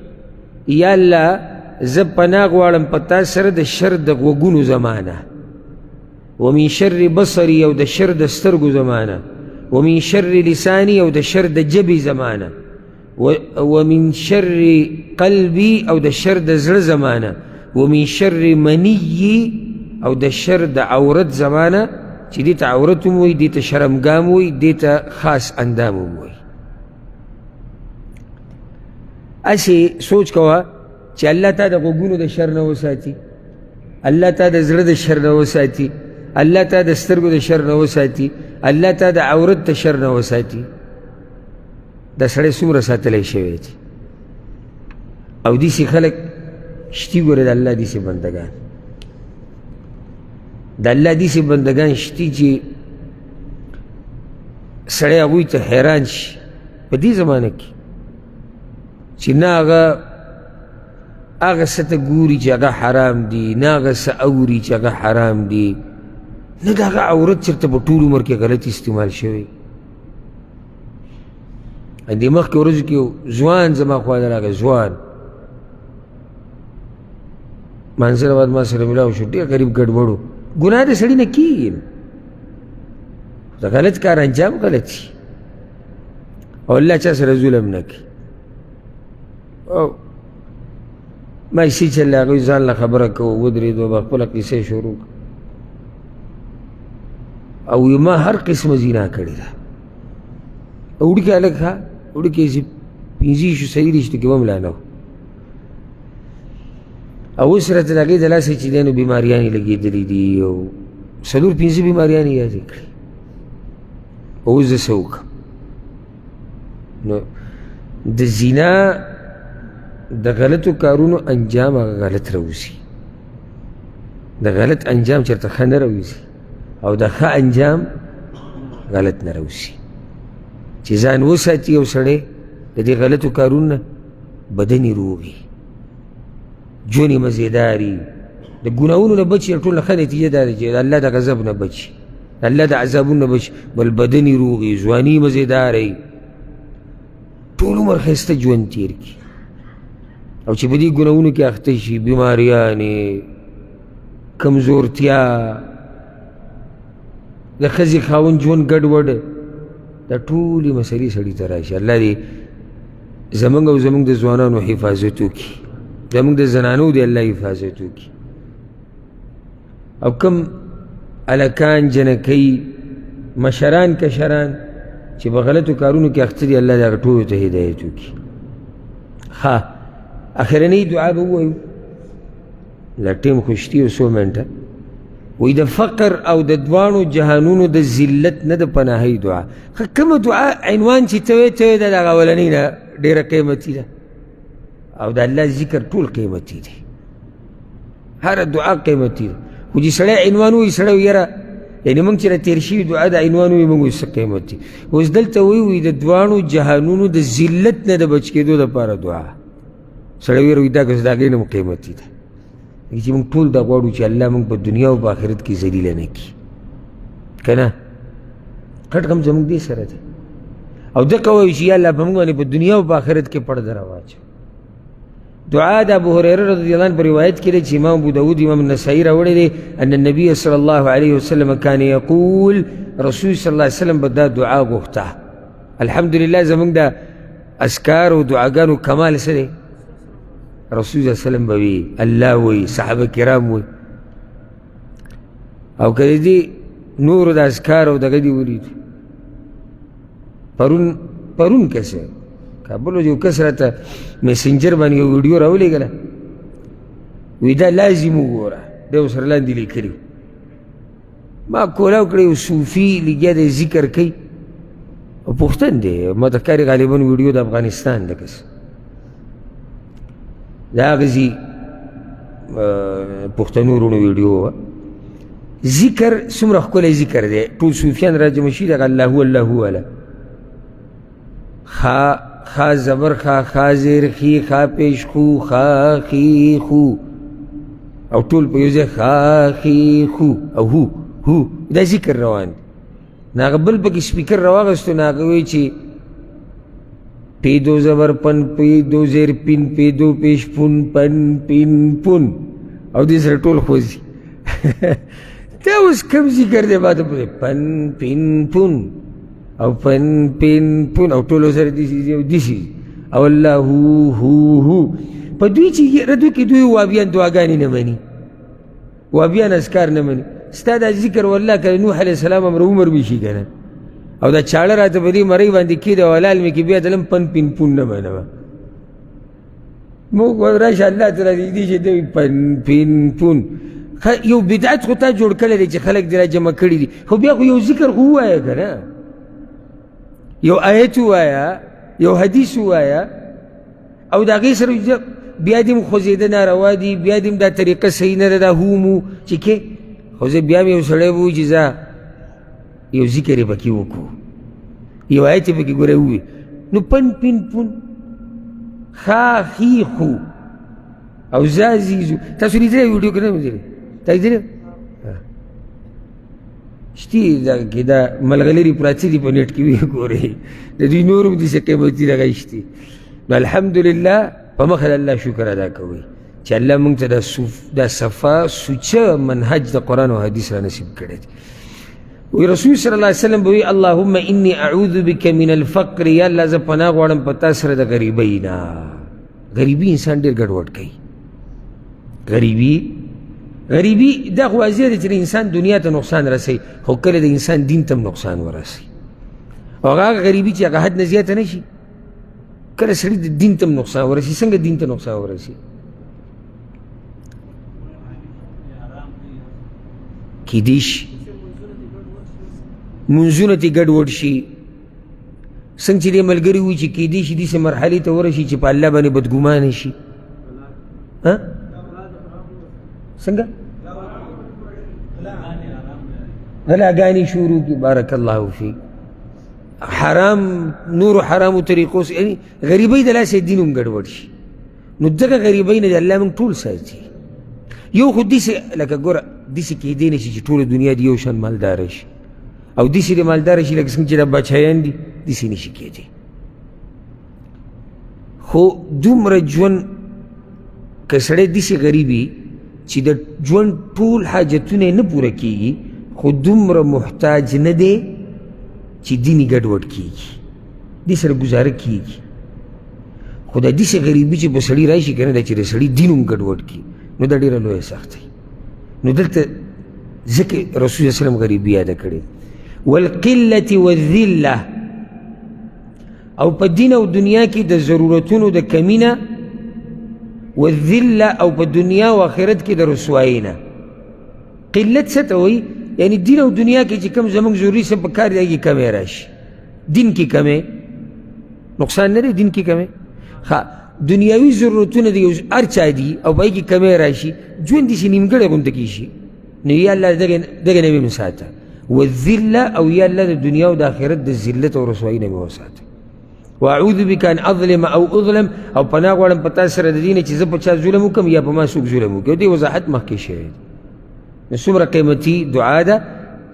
یا الله زه پناه غواړم په تا سره د شر د غوږونو زمانه، ومن شر بصري او د شر د سترګو زمانه، ومن شر لساني او د شر د جبې زمانه، ومن شر قلبي او د شر د زړه زمانه، ومن شر مني او د شر د عورت زمانه، چې دې ته عورت هم وایي، دې ته شرمګام وایي، دې ته خاص اندام هم وایي. اسې سوچ کوه چې الله تا د غوږونو د شر نه وساتي، الله تا د زړه د شر نه وساتي، الله تا د سترګو د شر نه وساتي، الله تا د عورت د شر نه وساتي. دا سړی څومره ساتلی شوی دی. او داسې خلک شتي ګوره، د الله داسې بندګان، د الله داسې بندګان شتي چې سړی هغوی ته حیران شي په دې زمانه کې چې نه هغه څه ته ګوري چې هغه حرام دي، نه هغه څه اوري چې هغه حرام دي، نه د هغه عورت چېرته په ټول عمر کې غلط استعمال شوی. دې مخکې ورځو کې یو ځوان زما خوا ته راغی، ځوان مانزر آباد ما سره ملاو شو، ډېر غریب ګډوډ و. ګناه د سړي نه کېږي، د غلط کار انجام غلط شي، او الله چا سره ظلم نه کوي. او ما یې چې له هغوی ځان له خبره کوو، ودرېدو به خپله قصه یې شروع کړه. او ما هر قسمه زنا کړې ده. وړوکی هلک ښه وړوکی چې 15 څلوېښتو کې به هم لا نه و. او اوس راته د هغې د لاسه چې دی نو بیماریانې لګېدلي دي، او 4-5 بیماریانې یادې کړې. اوس زه څه وکړم؟ نو د زنا د غلطو کارونو انجام هغه غلط راوځي، د غلط انجام چېرته ښه نه راوځي، او د ښه انجام غلط نه راوځي. چې ځان وساتي یو سړی د دې غلطو کارونو نه، بدن یې روغ وي، ژوند یې مزېدار وي، د ګناهونو نه بچي. ټول نه ښه نتیجه دا ده چې د الله د غضب نه بچي، د الله د عذابونو نه بچي، بل بدن یې روغ وي، ځواني یې مزېداره وي، ټول عمر ښایسته ژوند تېر کړي. او چې په دې ګناهونو کې اخته شي، بیماریانې، کمزورتیا، د ښځې خاوند ژوند ګډوډ، دا ټولې مسلې سړي ته راشي. الله دې زموږ او زموږ د ځوانانو حفاظت وکړي، زموږ د زنانو دې الله حفاظت وکړي. او کم هلکان، جنکۍ، مشران، کشران چې په غلطو کارونو کې اخته دي، الله دې هغه ټولو ته هدایت وکړي. ښه اخرنۍ دعا به ووایو، لا ټیم خو شتي یو څو منټه. وایي د فقر او د دواړو جهانونو د ذلت نه د پناهۍ دعا. ښه کومه دعا عنوان چې ته وایې د هغه اولنۍ نه ډېره قیمتي ده، او د الله ذکر ټول قیمتي دی، هره دعا قیمتي ده. خو چې سړی عنوان وایي، سړی وایي یاره یعنې موږ چې را تېر شوي دعا د عنوان وایي، موږ وایي څه قیمت دي. اوس دلته وایي د دواړو جهانونو د ذلت نه د بچ کېدو دپاره دعا. سړی وایي دا که د هغې نه مو قیمتي ده، چې موږ ټول دا غواړو چې الله موږ په دنیا او په آخرت کې ذلیله نه کړي، که نه؟ غټ غم زموږ دې سره دی. او دقه وایو چې یا الله په موږ باندې په دنیا او په آخرت کې پرده راواچوه. دعا د ابو هريره رضی الله عنه په روایت کې دی چې امام ابو داود امام النسائي راوړی دی ان النبي صلی الله علیه وسلم کان یقول رسول صلی الله علیه وسلم به دا دعا غوښته. الحمدلله زمونږ د اذکار او دعاګانو کمال څه دی؟ رسول صلی الله علیه وسلم به وي، الله وي، صحابه کرام وي. او که دې نورو د اذکار او دغه دې ولید پرون کس کابل یو کس راته میسنجر باندې یو ویډیو راولېږله، وی دا لازم وګوره، دی ورسره لاندې لیکلي. ما کولاو کړی یو صوفي لګیا دی ذکر کوي او پښتون دی، ما ته ښکاري غالبا ویډیو د افغانستان د کس دا غزي پښتنو وروڼو ویډیو وه. ذکر څومره ښکلی ذکر دی، ټول صوفیان راجمع شي دغه الله هو الله هو والا خا زبر خا زیر خی خا پیش خو خا خی خو او ټول په یو ځای خا خی خو او هو دا ذکر روان دی. نو هغه بل پکې سپیکر راواغېستو، نو هغه وایي چې پیدو زبر پن پیدو زیر پین پیدو پیش پون پن پین پون او دې سره ټول خوځي. دا اوس کم ذکر دی ما ته پوهېږي، پن پین پون او پن پین پون او ټولو سره دسي او الله هو په دوی چې ردو کې دوی وابیان دعاګانې نه مني، وابیان اذکار نه مني. ستا دا ذکر والله که نوح علیه السلام امر عمر به شي که نه، او دا چاړه راته په دې مرۍ باندې کېده او حلال مې کې بیا دلم پن پین پون نه منمه. موږ راشه الله ته راځي چې دوی پن پین پون یو بدعت خو تا جوړ کړی دی چې خلک دې را جمع کړي دي، خو بیا خو یو ذکر خو ووایه که نه، یو آیت ووایه، یو حدیث ووایه، او د هغې سره بیا دې م خوځېده ناروا دي، بیا دې م دا طریقه صحیح نه ده، دا هومو چې کې خو زه بیا م یو سړی به ووایي چې ځه یو ذکر یې پکې وکړو، یو آیت یې پکې ګوره ووایي. نو پن پین پون خا خی خو او زا زیزو تاسو لیدلی ویډیو که نه لیدلی؟ تا لیدلی؟ شتي دا کې دا ملغلرې پراته دي په نیټ کې ویې ګورئ، د دوی نور هم داسې قیمتي دغه شتي. نو الحمدلله په مخه د الله شکر ادا کوئ چې الله موږ ته دا صفا سوچه منهج د قرآن او حدیث را نصیب کړی دی. وی رسول صلی الله علیه وسلم به وی اللهم انی اعوذ بک من الفقر، یا الله زه پناه غواړم په تا سره د غریبۍ نه. غریبي انسان ډېر ګډوډ کوي. غریبي دا خو واضح دی چې انسان دنیا ته نقصان رسوي، خو کله د انسان دین ته هم نقصان ورسوي. او هغه غریبي چې هغه حد نه زیاته نه شي، کله سړي د دین ته هم نقصان ورسوي. څنګه دین ته نقصان ورسوي؟ کیدای شي منځونه دې ګډوډ شي، څنګه چې دې ملګري وي چې کیدای شي داسې مرحلې ته ورسي چې په الله باندې بدګمانه شي. څنګه غلاګانې شروع کړي، بارک الله فیک، حرام نورو حرامو طریقو یعنې غریبۍ د لاسه دین هم ګډوډ شي. نو دغه غریبۍ نه د الله موږ ټول ساتي. یو خو داسې لکه ګوره داسې کیدی نه شي چې ټوله دنیا د یو شان مالداره شي، او داسې د مالداره شي لکه څنګه چې دا بچیان دي، داسې نه شي کیدی. خو دومره ژوند که سړی داسې غریب وي چې د ژوند ټول حاجتونه یې نه پوره کېږي، خو دومره محتاج نه دی چې دین یې ګډوډ کېږي، دې سره ګزاره کېږي. خو دا داسې غریبي چې په سړي راشي که نه دا چې د سړي دین هم ګډوډ کړي، نو دا ډېره لویه سختۍ. نو دلته ځکه رسول صلی وسلم غریبي یاده کړې. والقلة والذله، او په دین او دنیا کې د ضرورتونو د کمی نه، والذله او په دنیا او آخرت کې د رسوایي نه. قلت څه ته وایي؟ یعنی دین او دنیا کې چې کوم زموږ ضروري څه په کار دی هغې کمی راشي. دین کې کمی نقصان نه دی، دین کې کمی دنیاوي ضرورتونه د یو هر چا دي او په هغې کې کمی راشي، ژوند داسې نیمګړی غونته کېږي. نو یا الله دغه نه مې ساته، والذله او یا الله د دنیا او د آخرت د ذلت او رسوایي نه مې وساته. واعوذ بک ان اظلم او اظلم، او پناه غواړم په تا سره د دې نه چې زه په چا ظلم وکړم یا په ما څوک ظلم وکړي. دې وضاحت مخکې شوی دی. نو څومره قیمتي دعا ده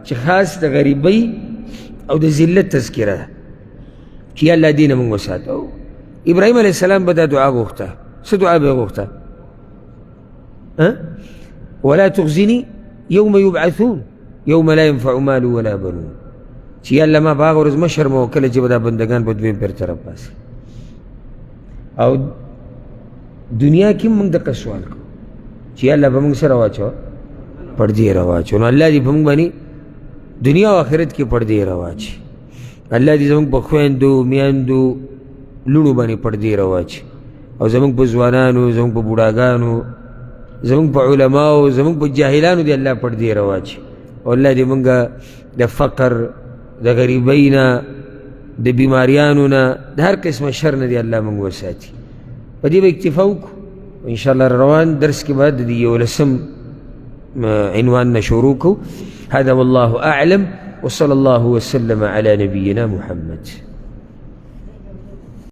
چې خاص د غریبۍ او د ذلت تذکره ده چې یا الله دې نه موږ وساته. ابراهیم علیه السلام به دا دعا غوښته، سدعاء بغوختا ولا تخزني يوم يبعثون يوم لا ينفع مال ولا بنون چې الله ما باغ ورځ مشر مو کله چې دا بندگان په دویم پر طرف باسي او دنیا کې موږ د سوال کو چې الله به موږ سره واچو پردې راواچو نو الله دې په موږ باندې دنیا او آخرت کې پردې راواچي الله دې زموږ په خويندو میاندو لونو باندې پردې راواچي او زموږ په ځوانانو زموږ په بوډاګانو زموږ په علماو زموږ په جاهلانو دې الله پردې راواچي او الله دې موږ د فقر د غریبۍ نه د بیماریانو نه د هر قسمه شر نه دې الله موږ وساتي په دې به اکتفا وکړو انشاءالله روان درس کې بعد د 11 عنوان شروع کو. هذا والله أعلم وصلى الله وسلم على نبينا محمد.